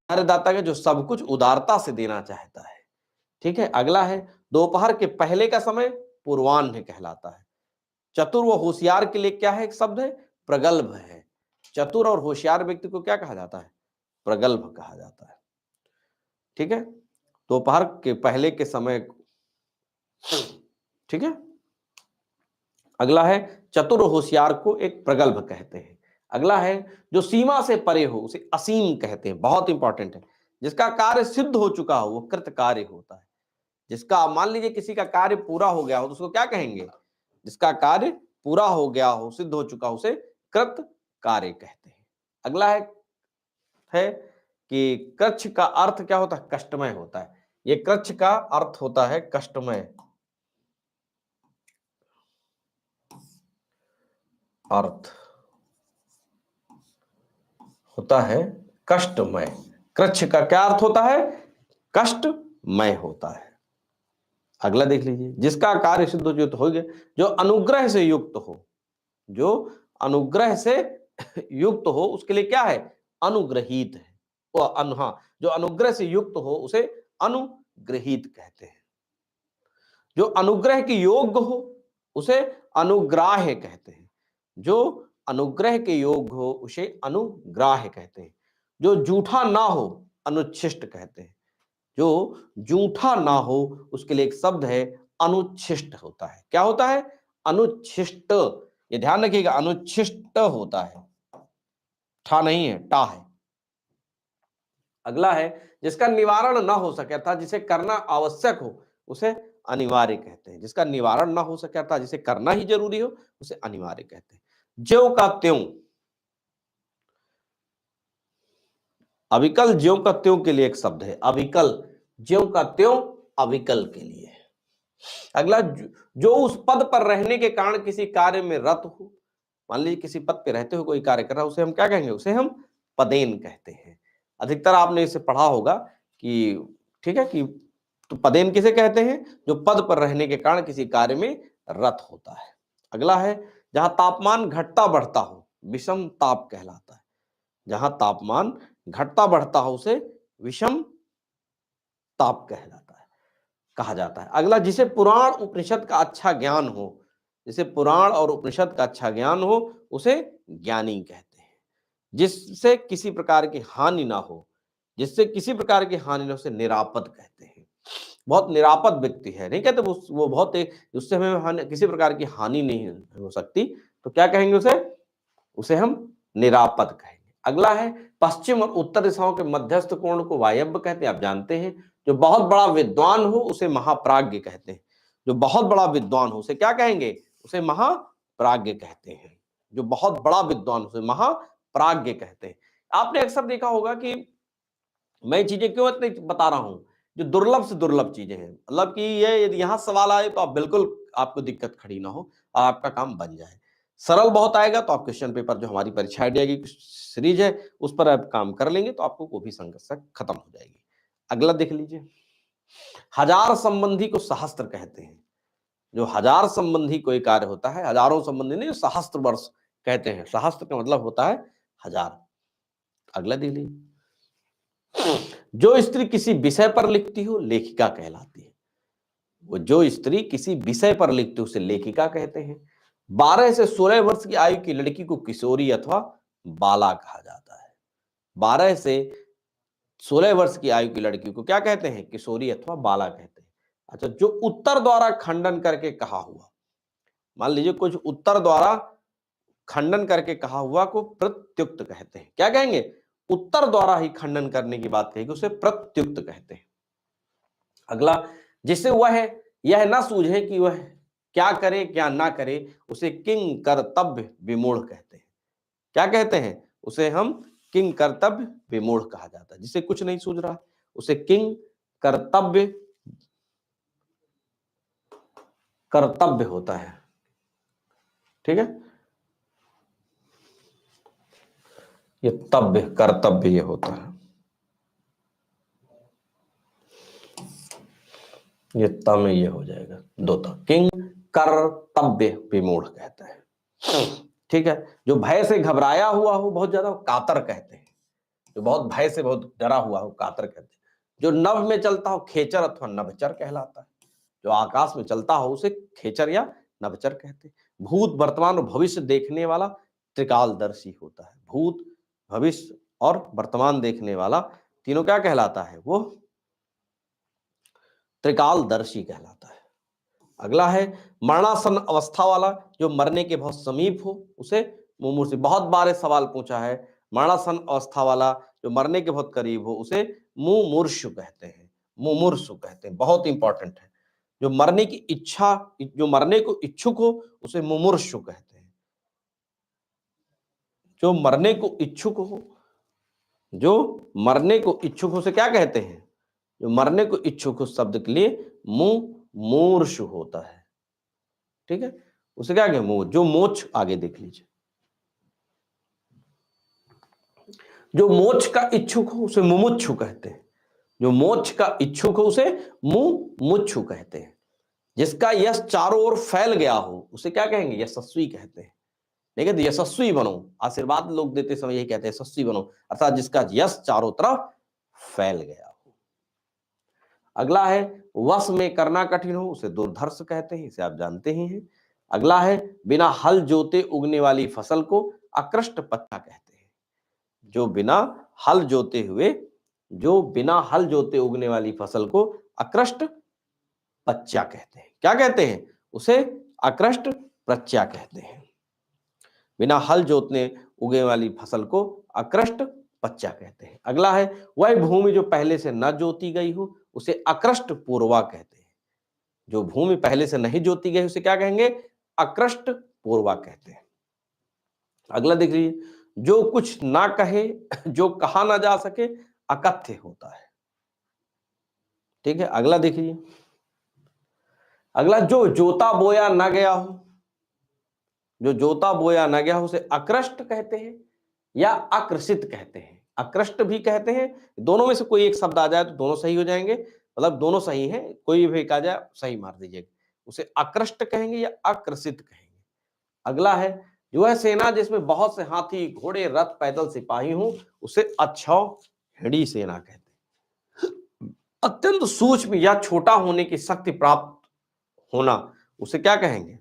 औदार्य दाता के जो सब कुछ उदारता से देना चाहता है। ठीक है। अगला है दोपहर के पहले का समय पूर्वाह्न कहलाता है। चतुर व होशियार के लिए क्या है? एक शब्द है, प्रगल्भ है। चतुर और होशियार व्यक्ति को क्या कहा जाता है? प्रगल्भ कहा जाता है। ठीक है, दोपहर के पहले के समय। ठीक है। अगला है चतुर होशियार को एक प्रगल्भ कहते हैं। अगला है जो सीमा से परे हो उसे असीम कहते हैं। बहुत इंपॉर्टेंट है। जिसका कार्य सिद्ध हो चुका हो वो कृत कार्य होता है। जिसका, मान लीजिए किसी का कार्य पूरा हो गया हो तो उसको क्या कहेंगे? जिसका कार्य पूरा हो गया हो, सिद्ध हो चुका हो, उसे कृत कार्य कहते हैं। अगला है कि कृच्छ का अर्थ क्या होता है? कष्टमय होता है। ये कृच्छ का अर्थ होता है कष्टमय। अर्थ होता है कष्टमय। कृच्छ का क्या अर्थ होता है? कष्टमय होता है। अगला देख लीजिए, जिसका कार्य सिद्ध हो गया, जो अनुग्रह से युक्त हो, जो अनुग्रह से युक्त हो उसके लिए क्या है? अनुग्रहीत है। जो अनुग्रह से युक्त हो उसे अनुग्रहीत कहते हैं। जो अनुग्रह के योग्य हो उसे अनुग्राह्य कहते हैं। जो अनुग्रह के योग्य हो उसे अनुग्राह्य कहते हैं। जो जूठा ना हो अनुच्छिष्ट कहते हैं। जो जूठा ना हो उसके लिए एक शब्द है अनुच्छिष्ट होता है। क्या होता है? अनुच्छिष्ट। ये ध्यान रखिएगा, अनुच्छिष्ट होता है, ठा नहीं है, टा है। अगला है जिसका निवारण ना हो सके अर्थात जिसे करना आवश्यक हो उसे अनिवार्य कहते हैं। जिसका निवारण ना हो सके अर्थात जिसे करना ही जरूरी हो उसे अनिवार्य कहते हैं। ज्यों का त्यों, अविकल ज्यों का त्यों के लिए एक शब्द है अविकल। ज्यों का त्यों अविकल के लिए। अगला जो उस पद पर रहने के कारण किसी कार्य में रत हो, मान लीजिए किसी पद पे रहते हुए कोई कार्य कर रहा है उसे हम क्या कहेंगे? उसे हम पदेन कहते हैं। अधिकतर आपने इसे पढ़ा होगा कि, ठीक है, कि तो पदेन किसे कहते हैं? जो पद पर रहने के कारण किसी कार्य में रत होता है। अगला है जहां तापमान घटता बढ़ता हो विषम ताप कहलाता है। जहां तापमान घटता बढ़ता हो उसे विषम ताप कहलाता है, कहा जाता है। अगला जिसे पुराण उपनिषद का अच्छा ज्ञान हो जिसे पुराण और उपनिषद का अच्छा ज्ञान हो उसे ज्ञानी कहते हैं। जिससे किसी प्रकार की हानि ना हो, जिससे किसी प्रकार की हानि ना हो, उसे निरापद कहते हैं। बहुत निरापद व्यक्ति है, नहीं कहते वो बहुत उससे हमें किसी प्रकार की हानि नहीं हो सकती, तो क्या कहेंगे उसे हम निरापद कहेंगे। अगला है पश्चिम और उत्तर दिशाओं के मध्यस्थ कोण को वायव्य कहते हैं, आप जानते हैं। जो बहुत बड़ा विद्वान हो उसे महाप्राज्ञ कहते हैं। जो बहुत बड़ा विद्वान हो उसे क्या कहेंगे, उसे महाप्राज्ञ कहते हैं। जो बहुत बड़ा विद्वान उसे महाप्राज्ञ कहते हैं। आपने अक्सर देखा होगा कि मैं चीजें क्यों इतनी बता रहा हूं, जो दुर्लभ से दुर्लभ चीजें हैं, मतलब कि ये यदि यहां सवाल आए तो आप बिल्कुल आपको दिक्कत खड़ी ना हो, आपका काम बन जाए। सरल बहुत आएगा तो आप क्वेश्चन पेपर जो हमारी परीक्षा इंडिया की सीरीज है उस पर आप काम कर लेंगे तो आपको वो भी संघर्ष खत्म हो जाएगी। अगला देख लीजिए, हजार संबंधी को सहस्त्र कहते हैं। जो हजार संबंधी कोई कार्य होता है, हजारों संबंधी नहीं, सहस्त्र वर्ष कहते हैं। सहस्त्र का मतलब होता है हजार। अगला देख लीजिए, जो स्त्री किसी विषय पर लिखती हो लेखिका कहलाती है। वो जो स्त्री किसी विषय पर लिखती है उसे लेखिका कहते हैं। 12 से 16 वर्ष की आयु की लड़की को किशोरी अथवा बाला कहा जाता है। 12 से 16 वर्ष की आयु की लड़की को क्या कहते हैं, किशोरी अथवा बाला कहते हैं। अच्छा, जो उत्तर द्वारा खंडन करके कहा हुआ, मान लीजिए कुछ उत्तर द्वारा खंडन करके कहा हुआ को प्रत्युक्त कहते हैं। क्या कहेंगे, उत्तर द्वारा ही खंडन करने की बात कहेगी उसे प्रत्युक्त कहते हैं। अगला, जिसे वह यह ना सूझे कि वह क्या करे क्या ना करे उसे किंग कर्तव्य विमूढ़ कहते हैं। क्या कहते हैं, उसे हम किंग कर्तव्य विमूढ़ कहा जाता है। जिसे कुछ नहीं सूझ रहा उसे किंग कर्तव्य कर्तव्य होता है। ठीक है, ये तव्य कर्तव्य ये होता है, ये त में ये हो जाएगा दो त, किंग कर्तव्य विमूढ़ कहता है। ठीक है, जो भय से घबराया हुआ हो बहुत ज्यादा कातर कहते हैं। जो बहुत भय से बहुत डरा हुआ हो कातर कहते हैं। जो नभ में चलता हो खेचर अथवा नभचर कहलाता है। जो आकाश में चलता हो उसे खेचर या नभचर कहते हैं। भूत वर्तमान और भविष्य देखने वाला त्रिकालदर्शी होता है। भूत भविष्य और वर्तमान देखने वाला तीनों क्या कहलाता है, वो त्रिकालदर्शी कहलाता है। अगला है मरणासन अवस्था वाला, जो मरने के बहुत समीप हो उसे मुमूर्षु। बहुत बार सवाल पूछा है, मरणासन अवस्था वाला जो मरने के बहुत करीब हो उसे मुमूर्षु कहते हैं। मुमूर्षु कहते हैं, बहुत इंपॉर्टेंट है। जो मरने की इच्छा, जो मरने को इच्छुक हो उसे मुमूर्षु कहते हैं। जो मरने को इच्छुक हो, जो मरने को इच्छुक हो उसे क्या कहते हैं, जो मरने को इच्छुक हो शब्द के लिए मुमूर्षु होता है। ठीक है, उसे क्या कहें, मोक्ष। जो मोक्ष, आगे देख लीजिए, जो मोक्ष का इच्छुक हो उसे मुमुक्षु कहते हैं। जो मोक्ष का इच्छुक हो उसे मुमुक्षु कहते हैं। जिसका यश चारों ओर फैल गया हो उसे क्या कहेंगे, यशस्वी कहते हैं। नहीं कहते यशस्वी बनो, आशीर्वाद लोग देते समय यही कहते हैं यशस्वी बनो, अर्थात जिसका यश चारों तरफ फैल गया हो। अगला है वश में करना कठिन हो उसे दुर्धर्ष कहते हैं, इसे आप जानते ही हैं। अगला है बिना हल जोते उगने वाली फसल को अकृष्ट पत्ता कहते हैं। जो बिना हल जोते हुए, जो बिना हल जोते उगने वाली फसल को अकृष्ट पच्चा कहते हैं। क्या कहते हैं, उसे अकृष्ट प्रत्या कहते हैं। बिना हल जोतने उगे वाली फसल को अकृष्ट पच्चा कहते हैं। अगला है वह भूमि जो पहले से न जोती गई हो उसे अकृष्ट पूर्वा कहते हैं। जो भूमि पहले से नहीं जोती गई उसे क्या कहेंगे, अकृष्ट पूर्वा कहते हैं। अगला देख लीजिए, जो कुछ ना कहे, जो कहा ना जा सके अकथ्य होता है। ठीक है, अगला देखिए, अगला जो जोता बोया ना गया हो, जो जोता बोया ना गया हो उसे अकृष्ट कहते हैं या अकृषित कहते हैं। अकृष्ट भी कहते हैं, दोनों में से कोई एक शब्द आ जाए तो दोनों सही हो जाएंगे, मतलब दोनों सही हैं, कोई भी एक आ जाए सही मार दीजिएगा। उसे अकृष्ट कहेंगे या अकृषित कहेंगे। अगला है जो है सेना जिसमें बहुत से हाथी घोड़े रथ पैदल सिपाही हों उसे अक्षौहिणी सेना कहते हैं। अत्यंत सूक्ष्म या छोटा होने की शक्ति प्राप्त होना उसे क्या कहेंगे,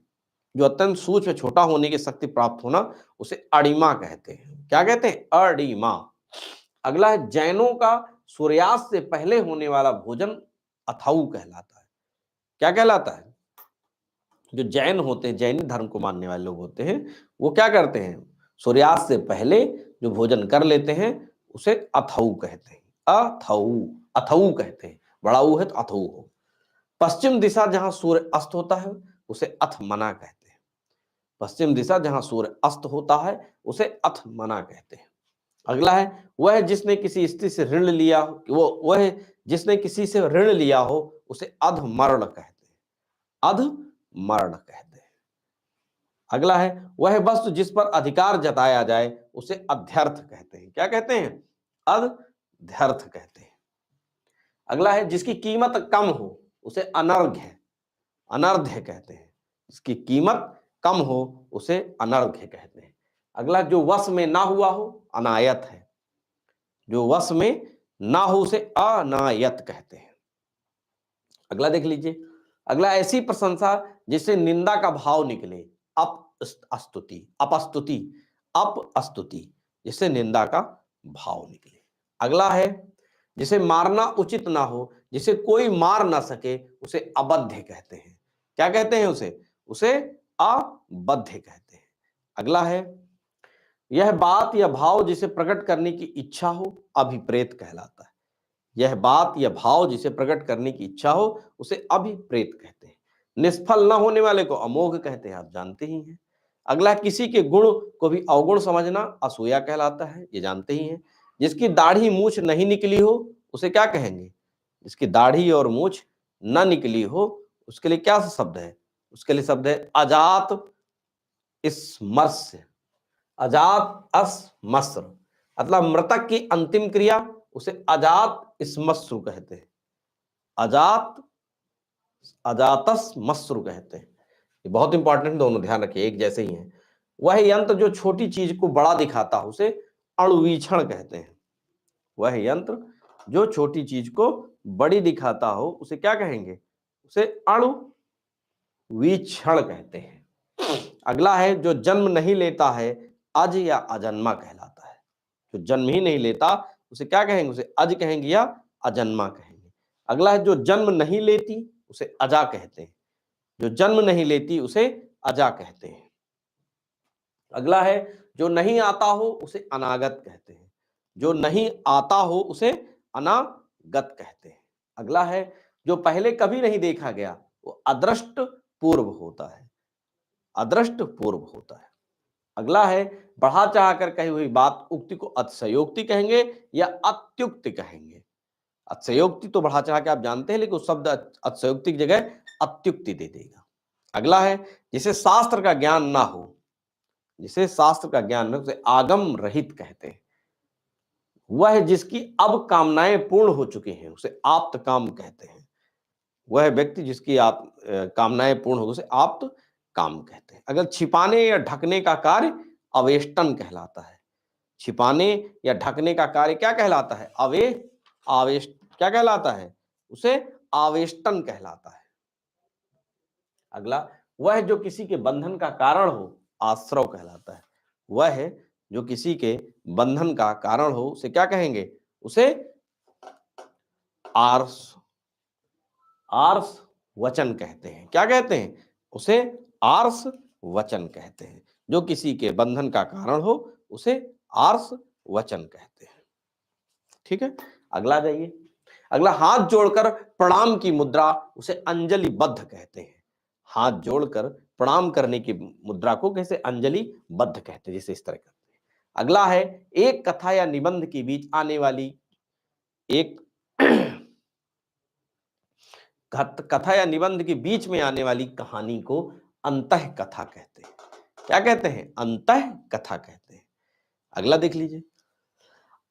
जो अत्यंत सूक्ष्म छोटा होने की शक्ति प्राप्त होना, उसे अणिमा कहते हैं। क्या कहते हैं? अणिमा। अगला है जैनों का सूर्यास्त से पहले होने वाला भोजन अथाऊ कहलाता है। क्या कहलाता है? जो जैन होते हैं, जैन धर्म को मानने वाले लोग होते हैं, वो क्या करते हैं? सूर्यास्त से पहले जो भोजन कर लेते हैं उसे अथऊ कहते हैं। अथऊ, अथऊ कहते हैं। बड़ा ऊ है तो अथऊ हो। पश्चिम दिशा जहां सूर्य अस्त होता है उसे अथ मना कहते हैं। पश्चिम दिशा जहां सूर्य अस्त होता है उसे अथ मना कहते हैं। अगला है वह जिसने किसी स्त्री से ऋण लिया हो, वह जिसने किसी से ऋण लिया हो उसे अधमर्ण कहते हैं। अधमर्ण कहते हैं। अगला है वह वस्तु जिस पर अधिकार जताया जाए उसे अध्यर्थ कहते हैं। क्या कहते हैं? अध्यर्थ कहते हैं। अगला है जिसकी कीमत कम हो उसे अनर्घ्य, अनर्घ्य कहते हैं। जिसकी कीमत कम हो उसे अनर्घ्य कहते हैं। अगला जो वश में ना हुआ हो अनायत है। जो वश में ना हो उसे अनायत कहते हैं। अगला देख लीजिए। अगला ऐसी प्रशंसा जिससे निंदा का भाव निकले, अपस्तुति, अपस्तुति, अपस्तुति, जिससे निंदा का भाव निकले। अगला है जिसे मारना उचित ना हो, जिसे कोई मार ना सके उसे अबध्य कहते हैं। क्या कहते हैं उसे? उसे अबध्य कहते हैं। अगला है यह बात या भाव जिसे प्रकट करने की इच्छा हो अभिप्रेत कहलाता है। यह बात या भाव जिसे प्रकट करने की इच्छा हो उसे अभिप्रेत कहते हैं। निष्फल न होने वाले को अमोघ कहते हैं, आप जानते ही हैं। अगला किसी के गुण को भी अवगुण समझना असूया कहलाता है, ये जानते ही हैं। जिसकी दाढ़ी मूछ नहीं निकली हो उसे क्या कहेंगे? जिसकी दाढ़ी और मूछ न निकली हो उसके लिए क्या शब्द है? उसके लिए शब्द है अजात स्मर्श। अजात अस्मस्र, मतलब मृतक की अंतिम क्रिया उसे अजात स्मश्रु कहते हैं। अजात, अजातस्मश्रु कहते हैं। ये बहुत इंपॉर्टेंट, दोनों ध्यान रखिए, एक जैसे ही हैं। वह यंत्र जो छोटी चीज को बड़ा दिखाता हो उसे अणुवीक्षण कहते हैं। वह यंत्र जो छोटी चीज को बड़ी दिखाता हो उसे क्या कहेंगे? उसे अणुवीक्षण कहते हैं। अगला है जो जन्म नहीं लेता है अज या अजन्मा कहलाता है। जो जन्म ही नहीं लेता उसे क्या कहेंगे? उसे अज कहेंगे या अजन्मा कहेंगे। अगला है जो जन्म नहीं लेती उसे अजा कहते हैं। जो जन्म नहीं लेती उसे अजा कहते हैं। अगला है जो नहीं आता हो उसे अनागत कहते हैं। जो नहीं आता हो उसे अनागत कहते हैं। अगला है जो पहले कभी नहीं देखा गया वो अदृष्ट पूर्व होता है। अदृष्ट पूर्व होता है। अगला है बढ़ा चढ़ाकर कही हुई बात उक्ति को अतिशयोक्ति कहेंगे या अत्युक्ति कहेंगे। अतिशयोक्ति तो बढ़ा चढ़ा के आप जानते हैं, लेकिन उस शब्द अतिशयोक्ति की जगह अत्युक्ति दे देगा। अगला है जिसे शास्त्र का ज्ञान ना हो, जिसे शास्त्र का ज्ञान न उसे आगम रहित कहते हैं। वह जिसकी अब कामनाएं पूर्ण हो चुकी हैं उसे आप्त काम कहते हैं। वह व्यक्ति जिसकी आप कामनाएं पूर्ण हो उसे आप्त काम कहते हैं। अगर छिपाने या ढकने का कार्य अवेष्टन कहलाता है। छिपाने या ढकने का कार्य क्या कहलाता है? आवेष्ट, क्या कहलाता है? उसे आवेष्टन कहलाता है। अगला वह जो किसी के बंधन का कारण हो आश्रव कहलाता है। वह जो किसी के बंधन का कारण हो उसे क्या कहेंगे? उसे आर्स, आर्स वचन कहते हैं। क्या कहते हैं? उसे आर्स वचन कहते हैं। जो किसी के बंधन का कारण हो उसे आर्स वचन कहते हैं। ठीक है, अगला जाइए। अगला हाथ जोड़कर प्रणाम की मुद्रा उसे अंजलि बद्ध कहते हैं। हाथ जोड़कर प्रणाम करने की मुद्रा को कैसे? अंजलि बद्ध कहते हैं, जैसे इस तरह करते हैं। अगला है एक कथा या निबंध के बीच आने वाली एक कथा या निबंध के बीच में आने वाली कहानी को अंतः कथा कहते हैं। क्या कहते हैं? अंतः कथा कहते हैं। अगला देख लीजिए।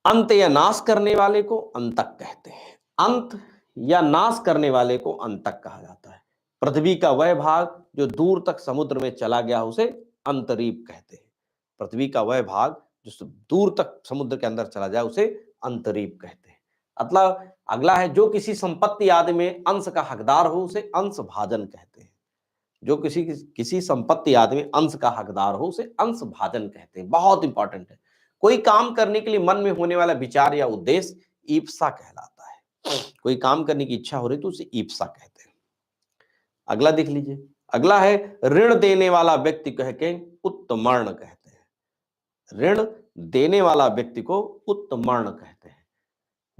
अंत या नाश करने वाले को अंतक कहते हैं। अंत या नाश करने वाले को अंतक कहा जाता है। पृथ्वी का वह भाग जो दूर तक समुद्र में चला गया उसे अंतरीप कहते हैं। पृथ्वी का वह भाग जो दूर तक समुद्र के अंदर चला जाए उसे अंतरीप कहते हैं। मतलब अगला है जो किसी संपत्ति आदि में अंश का हकदार हो उसे अंश भाजन कहते हैं। जो किसी संपत्ति आदि में अंश का हकदार हो उसे अंश भाजन कहते हैं। बहुत इंपॉर्टेंट है। कोई काम करने के लिए मन में होने वाला विचार या उद्देश्य ईप्सा कहलाता है। कोई काम करने की इच्छा हो रही तो उसे ईप्सा कहते हैं। अगला देख लीजिए, अगला है ऋण देने वाला व्यक्ति कह के उत्तमर्ण कहते हैं। ऋण देने वाला व्यक्ति को उत्तमर्ण कहते हैं।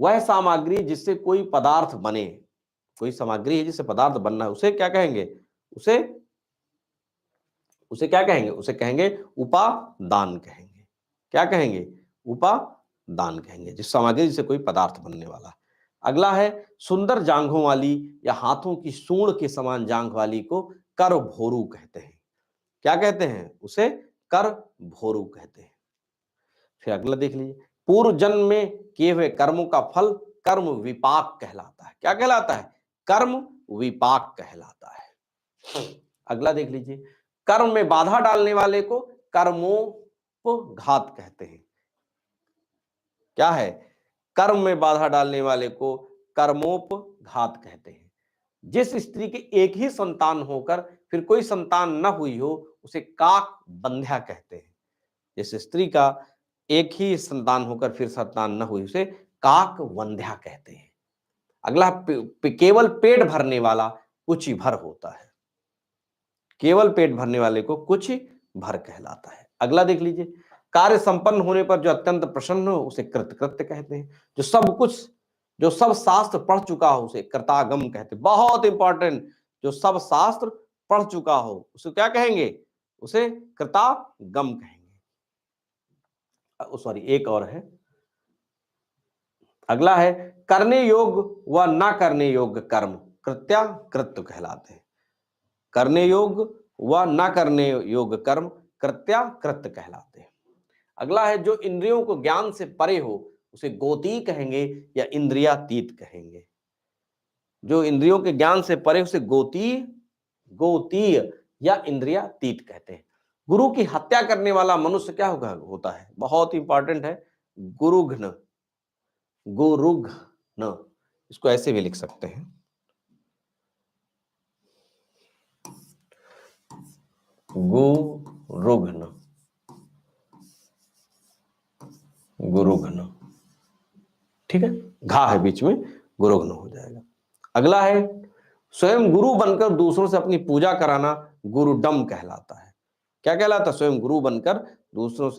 वह सामग्री जिससे कोई पदार्थ बने, कोई सामग्री है जिससे पदार्थ बनना है, उसे क्या कहेंगे? उसे क्या कहेंगे? उसे कहेंगे उपादान कहेंगे। क्या कहेंगे? उपादान कहेंगे, जिस सामग्री जिससे कोई पदार्थ बनने वाला। अगला है सुंदर जांघों वाली या हाथों की सूंड के समान जांघ वाली को करभोरू कहते हैं। क्या कहते हैं? उसे करभोरू कहते हैं। फिर अगला देख लीजिए, पूर्व जन्म में किए हुए कर्मों का फल कर्म विपाक कहलाता है। क्या कहलाता है? कर्म विपाक कहलाता है। अगला देख लीजिए, कर्म में बाधा डालने वाले को कर्मोपघात कहते हैं। क्या है? कर्म में बाधा डालने वाले को कर्मोपघात कहते हैं। जिस स्त्री के एक ही संतान होकर फिर कोई संतान न हुई हो उसे काक बंध्या कहते हैं। जिस स्त्री का एक ही संतान होकर फिर संतान न हुई उसे काक वंध्या कहते हैं। अगला केवल पेट भरने वाला कुछ भर होता है। केवल पेट भरने वाले को कुछ भर कहलाता है। अगला देख लीजिए, कार्य संपन्न होने पर जो अत्यंत प्रसन्न हो उसे कृतकृत्य कहते हैं। जो सब शास्त्र पढ़ चुका हो उसे कृतागम कहते हैं। बहुत इंपॉर्टेंट, जो सब शास्त्र पढ़ चुका हो उसे क्या कहेंगे? उसे कृतागम कहेंगे। सॉरी, एक और है, अगला है करने योग व ना करने योग्य कर्म कृत्याकृत्य कहलाते हैं। करने योग व ना करने योग्य कर्म कृत्याकृत्य कहलाते हैं। अगला है जो इंद्रियों को ज्ञान से परे हो उसे गोती कहेंगे या इंद्रियातीत कहेंगे। जो इंद्रियों के ज्ञान से परे उसे गोतीय या इंद्रियातीत कहते हैं। गुरु की हत्या करने वाला मनुष्य क्या होता है? बहुत इंपॉर्टेंट है, गुरुघ्न। गुरुघ्न, इसको ऐसे भी लिख सकते हैं, गुरुघ्न। गुरुघ्न, ठीक है, घा है बीच में, गुरुघ्न हो जाएगा। अगला है स्वयं गुरु बनकर दूसरों से अपनी पूजा कराना गुरुडम कहलाता है। क्या कहलाता है? स्वयं गुरु बनकर दूसरों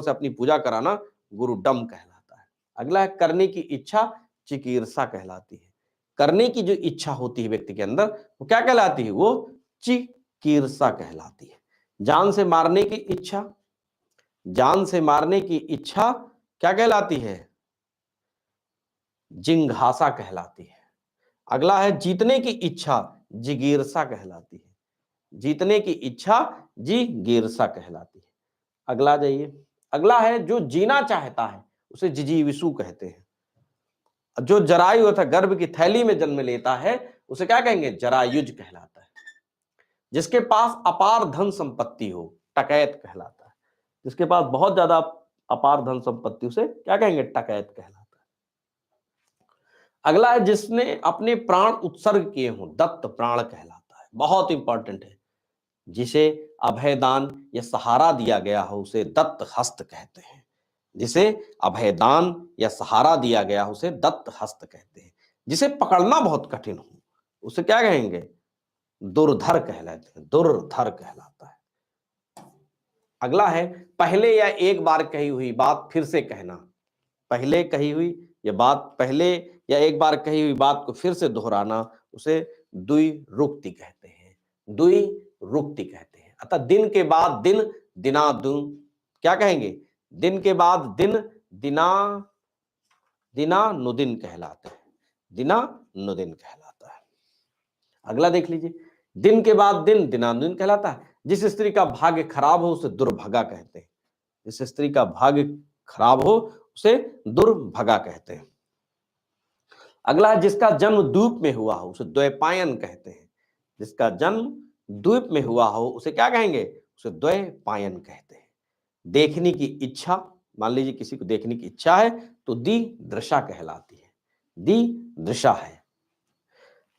से अपनी पूजा कराना गुरुडम कहलाता है। अगला है करने की इच्छा चिकीर्षा कहलाती है। करने की जो इच्छा होती है व्यक्ति के अंदर वो क्या कहलाती है? वो चिकीर्षा कहलाती है। जान से मारने की इच्छा क्या कहलाती है? जिंघासा कहलाती है। अगला है जीतने की इच्छा जिगीर्षा कहलाती है। जीतने की इच्छा जिगीर्षा कहलाती है। अगला जाइए, अगला है जो जीना चाहता है उसे जिजीविषु कहते हैं। जो जरायु अर्थात गर्भ की थैली में जन्म लेता है उसे क्या कहेंगे? जरायुज कहलाता है। जिसके पास अपार धन संपत्ति हो टकैत कहलाता है। जिसके पास बहुत ज्यादा अपार धन संपत्ति उसे क्या कहेंगे? टकैत कहलाता है। अगला है जिसने अपने प्राण उत्सर्ग किए हों दत्त प्राण कहलाता है। बहुत इंपॉर्टेंट है, जिसे अभयदान या सहारा दिया गया हो उसे दत्त हस्त कहते हैं। जिसे अभयदान या सहारा दिया गया हो उसे दत्त हस्त कहते हैं। जिसे पकड़ना बहुत कठिन हो उसे क्या कहेंगे? दुर्धर कहलाते हैं। दुर्धर कहलाता है। अगला है पहले या एक बार कही हुई बात फिर से कहना। पहले या एक बार कही हुई बात को फिर से दोहराना उसे द्विरुक्ति कहते हैं। द्विरुक्ति कहते हैं। अतः दिन के बाद दिन दिनादुन क्या कहेंगे? दिन के बाद दिन दिनानुदिन कहलाते हैं। दिनानुदिन कहलाता है। अगला देख लीजिए, दिन के बाद दिन दिनानुदिन कहलाता है। जिस स्त्री का भाग्य खराब हो उसे दुर्भगा कहते हैं। जिस स्त्री का भाग्य खराब हो उसे दुर्भगा कहते हैं। अगला जिसका जन्म द्वीप में हुआ हो उसे द्वैपायन कहते हैं। जिसका जन्म द्वीप में हुआ हो उसे क्या कहेंगे? उसे द्वैपायन कहते हैं। देखने की इच्छा, मान लीजिए किसी को देखने की इच्छा है तो दृशा कहलाती है। दृशा है।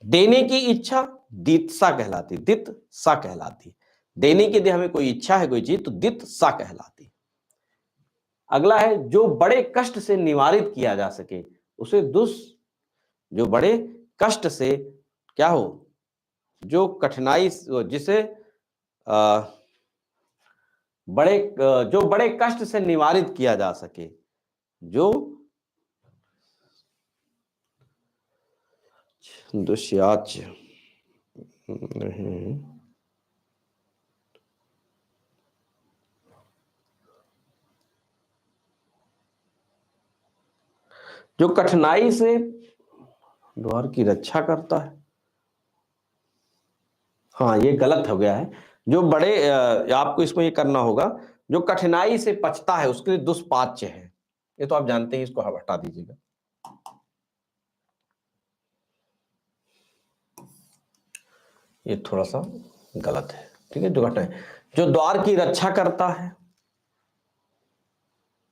देने की इच्छा दीत्सा कहलाती, दित्सा कहलाती। देने की यदि हमें कोई इच्छा है कोई चीज तो दित्सा कहलाती। अगला है जो बड़े कष्ट से निवारित किया जा सके उसे जो बड़े कष्ट से क्या हो, जो कठिनाई जिसे जो बड़े कष्ट से निवारित किया जा सके, जो दुष्याच्य नहीं, जो कठिनाई से द्वार की रक्षा करता है। हाँ ये गलत हो गया है। जो बड़े आपको इसमें ये करना होगा, जो कठिनाई से पचता है उसके लिए दुष्पाच्य है। ये तो आप जानते हैं, इसको हटा दीजिएगा। ये थोड़ा सा गलत है, ठीक है। जो घटना जो द्वार की रक्षा करता है,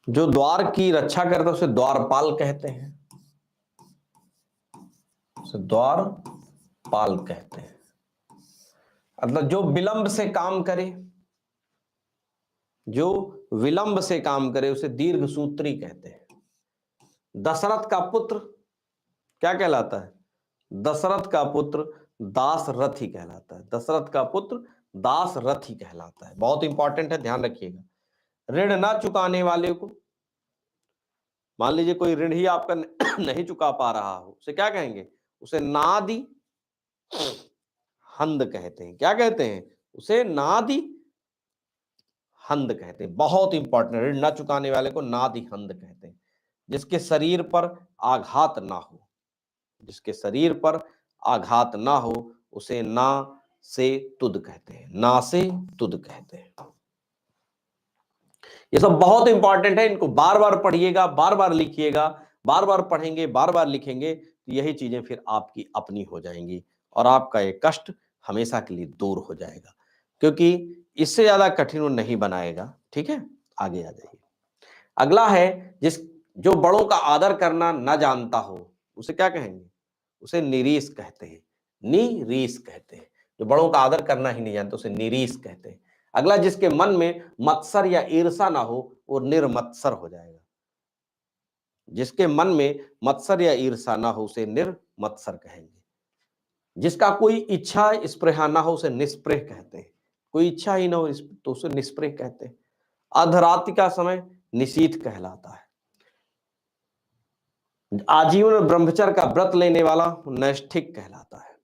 जो द्वार की रक्षा करता है उसे द्वारपाल कहते हैं, उसे द्वारपाल कहते हैं। मतलब जो विलंब से काम करे, जो विलंब से काम करे उसे दीर्घ सूत्री कहते हैं। दशरथ का पुत्र क्या कहलाता है? दशरथ का पुत्र दासरथी कहलाता है। दशरथ का पुत्र दासरथी कहलाता है। बहुत इंपॉर्टेंट है, ध्यान रखिएगा। ऋण ना चुकाने वाले को, मान लीजिए कोई ऋण ही आपका नहीं चुका पा रहा हो, उसे क्या कहेंगे? उसे नादि हंद कहते हैं। क्या कहते हैं? उसे नादि हंद कहते हैं। बहुत इंपॉर्टेंट, ऋण ना चुकाने वाले को नादि हंद कहते हैं। जिसके शरीर पर आघात ना हो, जिसके शरीर पर आघात ना हो उसे ना से तुद कहते हैं। ना से तुद कहते हैं। ये सब बहुत इंपॉर्टेंट है, इनको बार बार पढ़िएगा, बार बार लिखिएगा। बार बार पढ़ेंगे, बार बार लिखेंगे तो यही चीजें फिर आपकी अपनी हो जाएंगी और आपका ये कष्ट हमेशा के लिए दूर हो जाएगा, क्योंकि इससे ज्यादा कठिन वो नहीं बनाएगा। ठीक है, आगे आ जाइए। अगला है जो बड़ों का आदर करना न जानता हो उसे क्या कहेंगे? उसे निरीश कहते हैं। निरीश कहते हैं। जो बड़ों का आदर करना ही नहीं जानते उसे निरीश कहते हैं। अगला, जिसके मन में मत्सर या ईर्षा ना हो वो निर्मत्सर हो जाएगा। जिसके मन में मत्सर या ईर्षा ना हो उसे निर्मत्सर कहेंगे। जिसका कोई इच्छा स्पृहा ना हो उसे निस्पृह कहते हैं। कोई इच्छा ही ना हो तो उसे निस्पृह कहते हैं। अर्धरात्रि का समय निशीथ कहलाता है। आजीवन ब्रह्मचर्य का व्रत लेने वाला नैष्ठिक कहलाता है।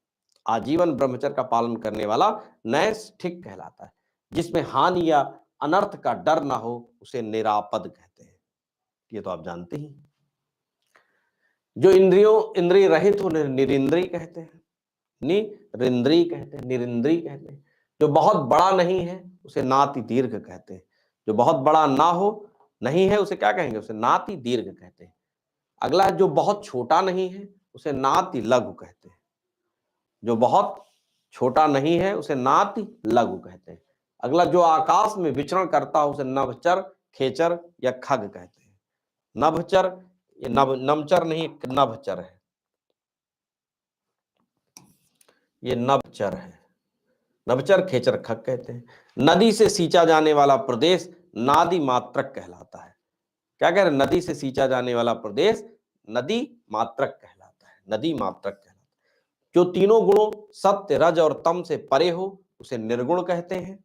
आजीवन ब्रह्मचर्य का पालन करने वाला नैष्ठिक कहलाता है। जिसमें हानि या अनर्थ का डर ना हो उसे निरापद कहते हैं। ये तो आप जानते ही। जो इंद्रिय रहित हो निरिंद्रिय कहते हैं। निरिंद्रिय कहते हैं, निरिंद्रिय कहते हैं। जो बहुत बड़ा नहीं है उसे नाति दीर्घ कहते हैं। जो बहुत बड़ा ना हो नहीं है उसे क्या कहेंगे? उसे नाति दीर्घ कहते हैं। अगला, जो बहुत छोटा नहीं है उसे नाति लघु कहते हैं। जो बहुत छोटा नहीं है उसे नाति लघु कहते हैं। अगला, जो आकाश में विचरण करता है उसे नभचर, खेचर या खग कहते हैं। नभचर, ये नमचर नहीं, नभचर है, ये नभचर है। नभचर, खेचर, खग कहते हैं। नदी से सींचा जाने वाला प्रदेश नादि मात्रक कहलाता है। क्या कह रहे हैं? नदी से सींचा जाने वाला प्रदेश नदी मात्रक कहलाता है। नदी मात्रक कहलाता है। जो तीनों गुणों सत्य, रज और तम से परे हो उसे निर्गुण कहते हैं।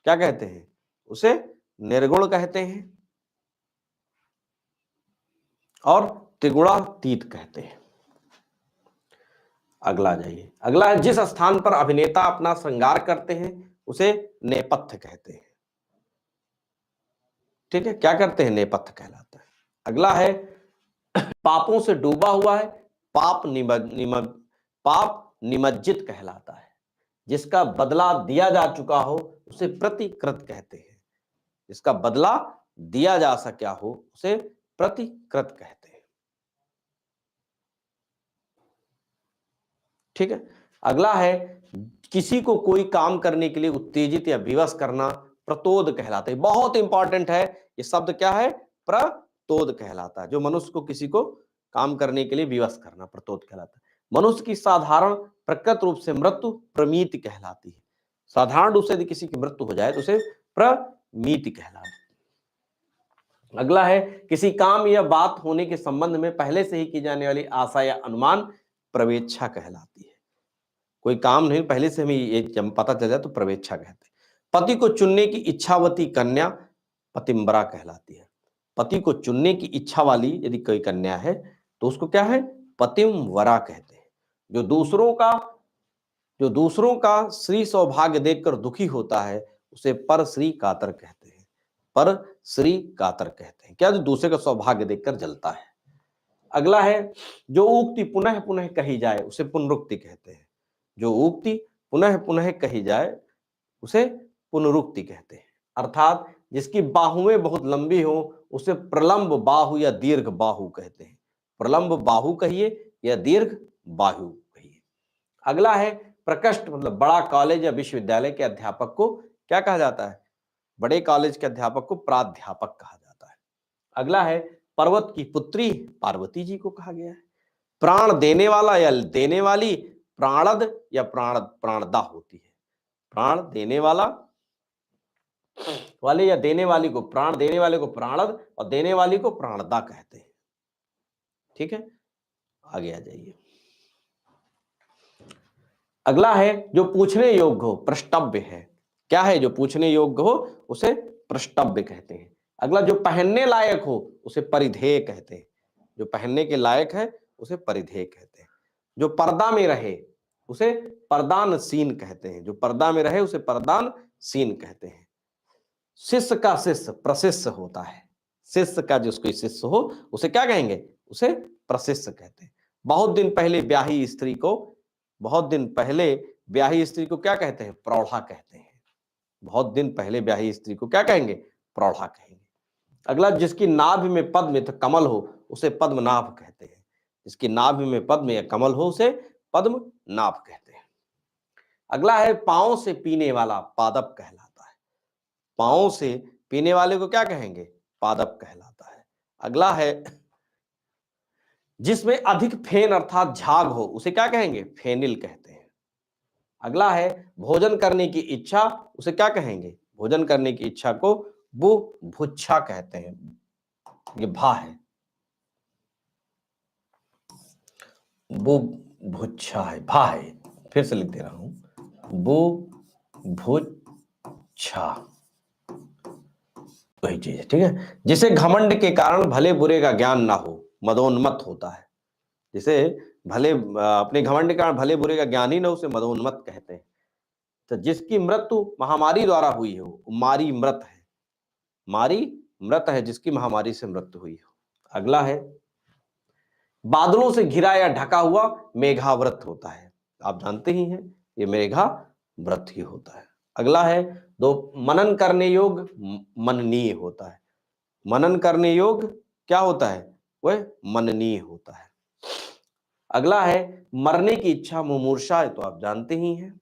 क्या कहते हैं? उसे निर्गुण कहते हैं। और त्रिगुणातीत कहते हैं। अगला जाइए। अगला है, जिस स्थान पर अभिनेता अपना श्रृंगार करते हैं उसे नेपथ्य कहते हैं। ठीक है, क्या करते हैं? नेपथ्य कहलाता है। अगला है, पापों से डूबा हुआ है, पाप निमज्जित कहलाता है। जिसका बदला दिया जा चुका हो उसे प्रतिकृत कहते हैं। जिसका बदला दिया जा सका हो उसे प्रतिकृत कहते हैं। ठीक है। अगला है, किसी को कोई काम करने के लिए उत्तेजित या विवश करना प्रतोद कहलाता है। बहुत इंपॉर्टेंट है ये शब्द, क्या है? प्रतोद कहलाता है। जो मनुष्य को किसी को काम करने के लिए विवश करना प्रतोद कहलाता है। मनुष्य की साधारण प्रकृत रूप से मृत्यु प्रमीति कहलाती है। साधारण रूप से यदि किसी की मृत्यु हो जाए तो उसे प्रमीति कहलाती है। अगला है किसी काम या बात होने के संबंध में पहले से ही की जाने वाली आशा या अनुमान प्रवेच्छा कहलाती है। कोई काम नहीं, पहले से हमें ये जब पता चल जाए तो प्रवेच्छा कहते हैं। पति को चुनने की इच्छावती कन्या पतिम्बरा कहलाती है। पति को चुनने की इच्छा वाली यदि कोई कन्या है तो उसको क्या है, पतिमवरा कहते हैं। जो दूसरों का श्री सौभाग्य देखकर दुखी होता है उसे पर श्री कातर कहते हैं। पर श्री कातर कहते हैं क्या, जो दूसरे का सौभाग्य देखकर जलता है। अगला है जो उक्ति पुनः पुनः कही जाए उसे पुनरुक्ति कहते हैं। जो उक्ति पुनः पुनः कही जाए उसे पुनरुक्ति कहते हैं। अर्थात जिसकी बाहुएं बहुत लंबी हो उसे प्रलंब बाहु या दीर्घ बाहु कहते हैं। प्रलंब बाहु कहिए या दीर्घ बाहु कहिए। अगला है प्रकृष्ट, मतलब बड़ा कॉलेज या विश्वविद्यालय के अध्यापक को क्या कहा जाता है, बड़े कॉलेज के अध्यापक को प्राध्यापक कहा जाता है। अगला है पर्वत की पुत्री पार्वती जी को कहा गया है। प्राण देने वाला या देने वाली प्राणद या प्राणदा होती है। प्राण देने वाले या देने वाली को, प्राण देने वाले को प्राणद और देने वाली को प्राणदा कहते हैं। ठीक है, आगे आ जाइए। अगला है जो पूछने योग्य हो, प्रष्टव्य है। क्या है, जो पूछने योग्य हो उसे प्रष्टव्य कहते हैं। अगला जो पहनने लायक हो उसे परिधेय कहते हैं। जो पहनने के लायक है उसे परिधेय कहते हैं। जो पर्दा में रहे उसे परदानसीन कहते हैं। जो पर्दा में रहे उसे परदानसीन कहते हैं। शिष्य का शिष्य प्रशिष्य होता है। शिष्य का जो कोई शिष्य हो उसे क्या कहेंगे, उसे प्रशिष्य कहते हैं। बहुत दिन पहले ब्याही स्त्री को क्या कहते हैं, प्रौढ़ा कहते हैं। बहुत दिन पहले ब्याही स्त्री को क्या कहेंगे, प्रौढ़ा कहेंगे। अगला जिसकी नाभि में पद्म या कमल हो उसे पद्मनाभ कहते हैं। जिसकी नाभि में पद्म या कमल हो उसे पद्मनाभ कहते हैं। अगला है पांव से पीने वाला पादप कहलाता है। पांव से पीने वाले को क्या कहेंगे, पादप कहलाता है। अगला है जिसमें अधिक फेन अर्थात झाग हो उसे क्या कहेंगे, फेनिल कहते हैं। अगला है भोजन करने की इच्छा, उसे क्या कहेंगे, भोजन करने की इच्छा को बुभुक्षा कहते हैं। ये भा है, बुभुक्षा है, भा है, फिर से लिख दे रहा हूं, बुभुक्षा वही चीज है। ठीक है, जिसे घमंड के कारण भले बुरे का ज्ञान ना हो, मदोन्मत्त होता है। जिसे अपने घमंड के कारण भले बुरे का ज्ञान ही ना हो उसे मदोन्मत्त कहते हैं। तो जिसकी मृत्यु महामारी द्वारा हुई हो, मारी मृत है। मारी मृत है जिसकी महामारी से मृत्यु हुई हो। अगला है बादलों से घिरा या ढका हुआ मेघाव्रत होता है। आप जानते ही हैं ये मेघाव्रत ही होता है। अगला है दो मनन करने योग मननीय होता है। मनन करने योग्य क्या होता है, वह मननीय होता है। अगला है मरने की इच्छा मुमूर्षा है, तो आप जानते ही हैं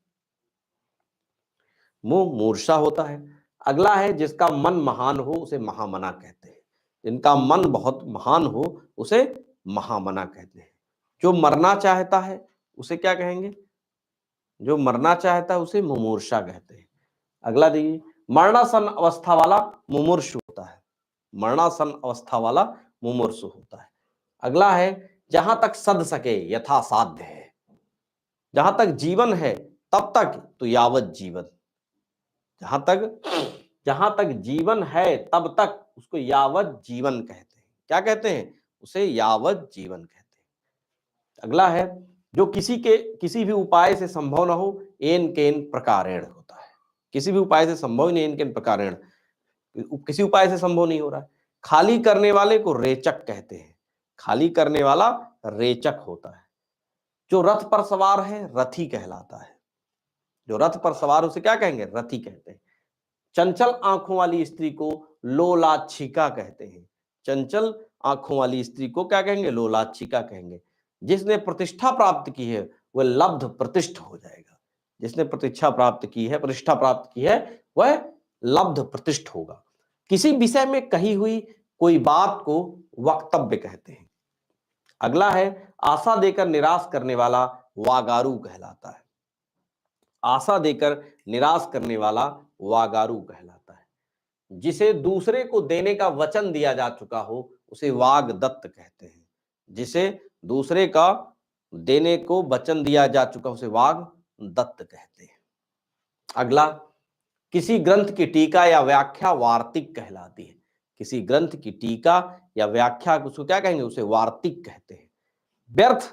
मुमूर्षा होता है। अगला है जिसका मन महान हो उसे महामना कहते हैं। जिनका मन बहुत महान हो उसे महामना कहते हैं। जो मरना चाहता है उसे क्या कहेंगे, जो मरना चाहता है उसे मुमूर्षा कहते हैं। अगला देखिए मरणासन अवस्था वाला मुमूर्षु होता है। मरणासन अवस्था वाला मुमूर्षु होता है। अगला है जहां तक सद सके यथा साध्य है। जहां तक जीवन है तब तक तो यावत जीवन। जहां तक जीवन है तब तक उसको यावत जीवन कहते हैं। क्या कहते हैं, उसे यावत जीवन कहते हैं। अगला है जो किसी भी उपाय से संभव न हो एन केन प्रकारेण होता है। किसी भी उपाय से संभव नहीं, एन केन प्रकारेण, किसी उपाय से संभव नहीं हो रहा है। खाली करने वाले को रेचक कहते हैं। खाली करने वाला रेचक होता है। जो रथ पर सवार है रथी कहलाता है। जो रथ पर सवार उसे क्या कहेंगे, रथी कहते हैं। चंचल आंखों वाली स्त्री को लोलाच्छिका कहते हैं। चंचल आंखों वाली स्त्री को क्या कहेंगे, लोलाच्छिका कहेंगे। जिसने प्रतिष्ठा प्राप्त की है वह लब्ध प्रतिष्ठ हो जाएगा। जिसने प्रतिष्ठा प्राप्त की है वह लब्ध प्रतिष्ठ होगा। किसी विषय में कही हुई कोई बात को वक्तव्य कहते हैं। अगला है आशा देकर निराश करने वाला वागारू कहलाता है। आशा देकर निराश करने वाला वागारू कहलाता है। जिसे दूसरे को देने का वचन दिया जा चुका हो उसे वागदत्त कहते हैं। जिसे दूसरे का देने को वचन दिया जा चुका उसे वागदत्त कहते हैं। अगला, किसी ग्रंथ की टीका या व्याख्या वार्तिक कहलाती है। किसी ग्रंथ की टीका या व्याख्या उसको क्या कहेंगे, उसे वार्तिक कहते हैं। व्यर्थ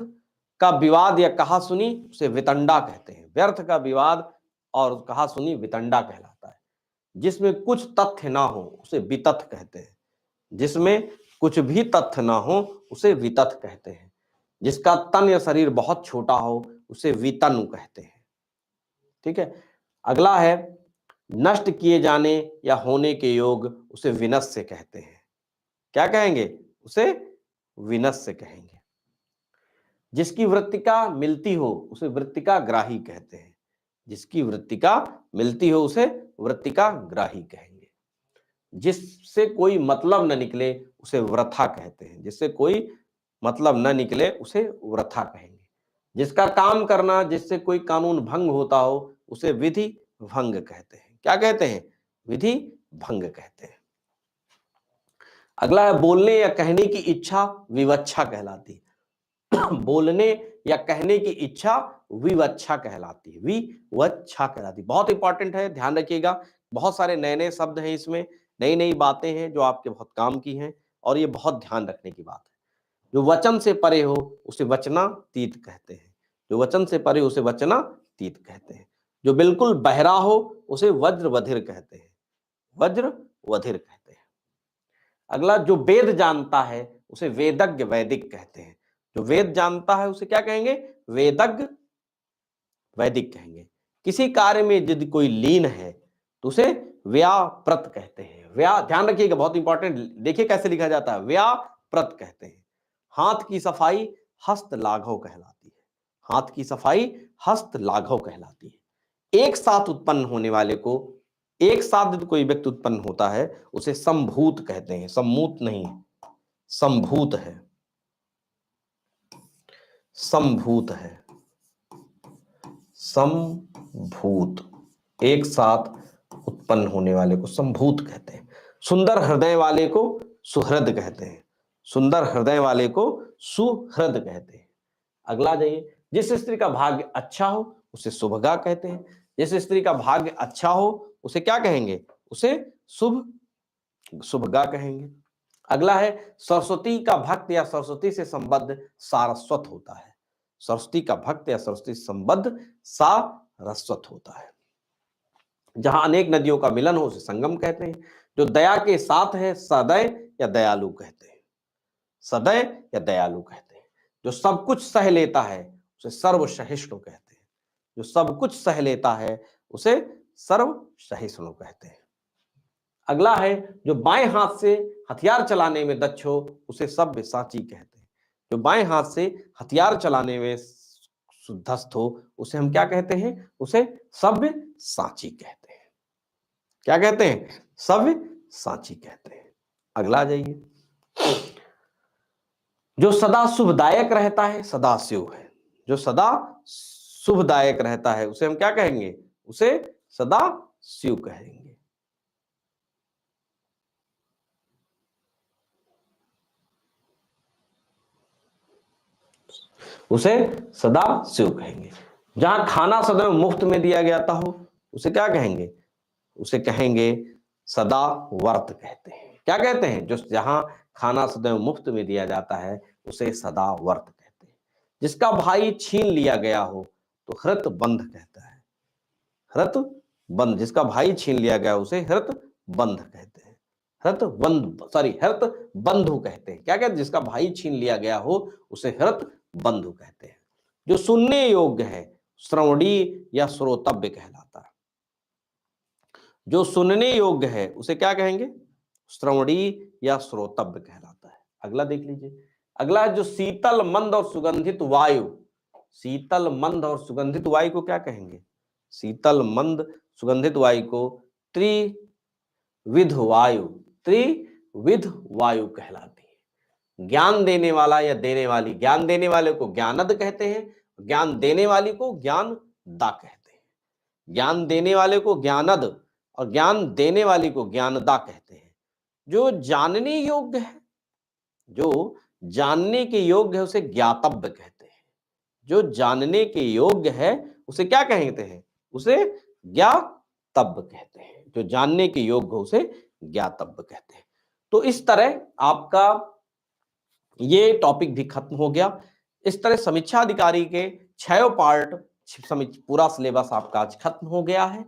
का विवाद या कहा सुनी उसे वितंडा कहते हैं। व्यर्थ का विवाद और कहा सुनी वितंडा कहलाता है। जिसमें कुछ तथ्य ना हो उसे वितथ कहते हैं। जिसमें कुछ भी तथ्य ना हो उसे वितथ कहते हैं। जिसका तन या शरीर बहुत छोटा हो उसे वितनु कहते हैं। ठीक है। अगला है नष्ट किए जाने या होने के योग उसे विनश्य कहते हैं। क्या कहेंगे, उसे विनश्य कहेंगे। जिसकी वृत्तिका मिलती हो उसे वृत्तिका ग्राही कहते हैं। जिसकी वृत्तिका मिलती हो उसे वृत्तिका ग्राही कहेंगे। जिससे कोई मतलब न निकले उसे वृथा कहते हैं। जिससे कोई मतलब न निकले उसे वृथा कहेंगे। जिसका काम करना जिससे कोई कानून भंग होता हो उसे विधि भंग कहते हैं। क्या कहते हैं, विधि भंग कहते हैं। अगला है बोलने या कहने की इच्छा विवच्छा कहलाती है। बोलने या कहने की इच्छा विवच्छा कहलाती है। विवच्छा कहलाती है। बहुत इंपॉर्टेंट है, ध्यान रखिएगा। बहुत सारे नए नए शब्द हैं इसमें, नई नई बातें हैं जो आपके बहुत काम की हैं और ये बहुत ध्यान रखने की बात है। जो वचन से परे हो उसे वचनातीत कहते हैं। जो वचन से परे उसे वचनातीत कहते हैं। जो बिल्कुल बहरा हो उसे वज्रवधिर कहते हैं। वज्रवधिर कहते हैं। अगला, जो वेद जानता है उसे वेदज्ञ वैदिक कहते हैं। जो वेद जानता है उसे क्या कहेंगे, वेदज्ञ वैदिक कहेंगे। किसी कार्य में यदि कोई लीन है तो उसे व्याप्रत कहते हैं। ध्यान रखिएगा, बहुत इंपॉर्टेंट, देखिए कैसे लिखा जाता है, व्याप्रत कहते हैं। हाथ की सफाई हस्त लाघव कहलाती है। हाथ की सफाई हस्त लाघव कहलाती है। एक साथ उत्पन्न होने वाले को, एक साथ यदि कोई व्यक्ति उत्पन्न होता है उसे संभूत कहते हैं। सम्मूत नहीं, संभूत है। संभूत है, संभूत, एक साथ उत्पन्न होने वाले को संभूत कहते हैं। सुंदर हृदय वाले को सुहृद कहते हैं। सुंदर हृदय वाले को सुहृद कहते हैं। अगला जाइए, जिस स्त्री का भाग्य अच्छा हो उसे शुभगा कहते हैं। जिस स्त्री का भाग्य अच्छा हो उसे क्या कहेंगे, उसे शुभगा कहेंगे। अगला है सरस्वती का भक्त या सरस्वती से संबद्ध सारस्वत होता है। सरस्वती का भक्त या सरस्वती से संबद्ध सारस्वत होता है। जहां अनेक नदियों का मिलन हो उसे संगम कहते हैं। जो दया के साथ है सदैव या दयालु कहते हैं। सदैव या दयालु कहते हैं। जो सब कुछ सह लेता है उसे सर्वसहिष्णु कहते हैं। जो सब कुछ सह लेता है उसे सर्वसहिष्णु कहते हैं। अगला है जो बाएं हाथ से हथियार चलाने में दक्ष हो उसे सव्यसाची कहते हैं। जो बाएं हाथ से हथियार चलाने में सुधस्त हो उसे हम क्या कहते हैं, उसे सव्यसाची कहते हैं। क्या कहते हैं, सव्यसाची कहते हैं। अगला जाइए, जो सदा शुभदायक रहता है सदा शिव है। जो सदा शुभदायक रहता है उसे हम क्या कहेंगे, उसे सदा शिव कहेंगे। उसे सदा शिव कहेंगे। जहां खाना सदैव मुफ्त में दिया जाता हो उसे क्या कहेंगे, उसे कहेंगे सदा वर्त कहते हैं। क्या कहते हैं, जो जहां खाना सदैव मुफ्त में दिया जाता है उसे सदा वर्त कहते हैं। जिसका भाई छीन लिया गया हो तो हृत बंध कहता है। हृत बंध, जिसका भाई छीन लिया गया उसे हृत बंध कहते हैं। हृत बंधु कहते हैं। क्या कहते हैं, जिसका भाई छीन लिया गया हो उसे हृत बंधु कहते हैं। जो सुनने योग्य है श्रवणी या श्रोतव्य कहलाता है। जो सुनने योग्य है उसे क्या कहेंगे, श्रवणी या श्रोतव्य कहलाता है। अगला देख लीजिए, अगला है जो शीतल मंद और सुगंधित वायु। शीतल मंद और सुगंधित वायु को क्या कहेंगे, शीतल मंद सुगंधित वायु को त्रिविध वायु, त्रिविध वायु कहलाती है। ज्ञान देने वाला या देने वाली, ज्ञान देने वाले को ज्ञानद कहते हैं, ज्ञान देने वाली को ज्ञानदा कहते हैं। ज्ञान देने वाले को ज्ञानद और ज्ञान देने वाली को ज्ञानदा कहते हैं। जो जानने योग्य है, जो जानने के योग्य है उसे ज्ञातव्य कहते हैं। जो जानने के योग्य है उसे क्या कहते हैं? उसे ज्ञातव्य कहते हैं। जो जानने के योग्य हो उसे ज्ञातव्य कहते हैं। तो इस तरह आपका ये टॉपिक भी खत्म हो गया। इस तरह समीक्षा अधिकारी के 6 पार्ट पूरा सिलेबस आपका आज खत्म हो गया है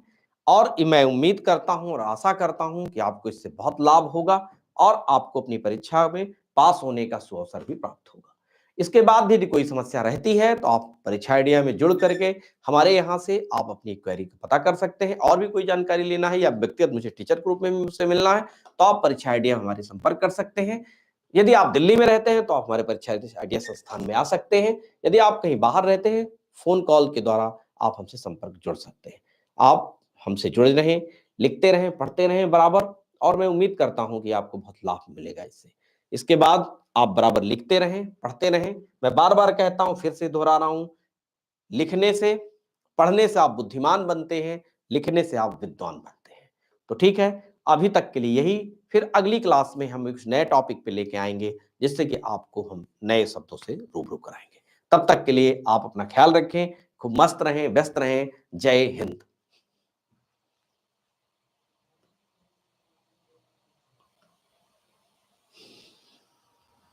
और मैं उम्मीद करता हूं और आशा करता हूं कि आपको इससे बहुत लाभ होगा और आपको अपनी परीक्षा में पास होने का सुअवसर भी प्राप्त होगा। इसके बाद भी यदि कोई समस्या रहती है तो आप परीक्षा आइडिया में जुड़ करके हमारे यहाँ से आप अपनी क्वेरी को पता कर सकते हैं। और भी कोई जानकारी लेना है या व्यक्तिगत मुझे टीचर के रूप में मुझसे मिलना है तो आप परीक्षा आइडिया में हमारे संपर्क कर सकते हैं। यदि आप दिल्ली में रहते हैं तो आप हमारे परीक्षा आइडिया संस्थान में आ सकते हैं। यदि आप कहीं बाहर रहते हैं, फोन कॉल के द्वारा आप हमसे संपर्क जुड़ सकते हैं। आप हमसे जुड़े रहें, लिखते रहें, पढ़ते रहें बराबर और मैं उम्मीद करता हूं कि आपको बहुत लाभ मिलेगा इससे। इसके बाद आप बराबर लिखते रहें, पढ़ते रहें। मैं बार-बार कहता हूं, फिर से दोहरा रहा हूं, लिखने से, पढ़ने से आप बुद्धिमान बनते हैं, लिखने से आप विद्वान बनते हैं। तो ठीक है, अभी तक के लिए यही। फिर अगली क्लास में हम एक नए टॉपिक पे लेके आएंगे जिससे कि आपको हम नए शब्दों से रूबरू कराएंगे। तब तक के लिए आप अपना ख्याल रखें, खूब मस्त रहें, व्यस्त रहें। जय हिंद।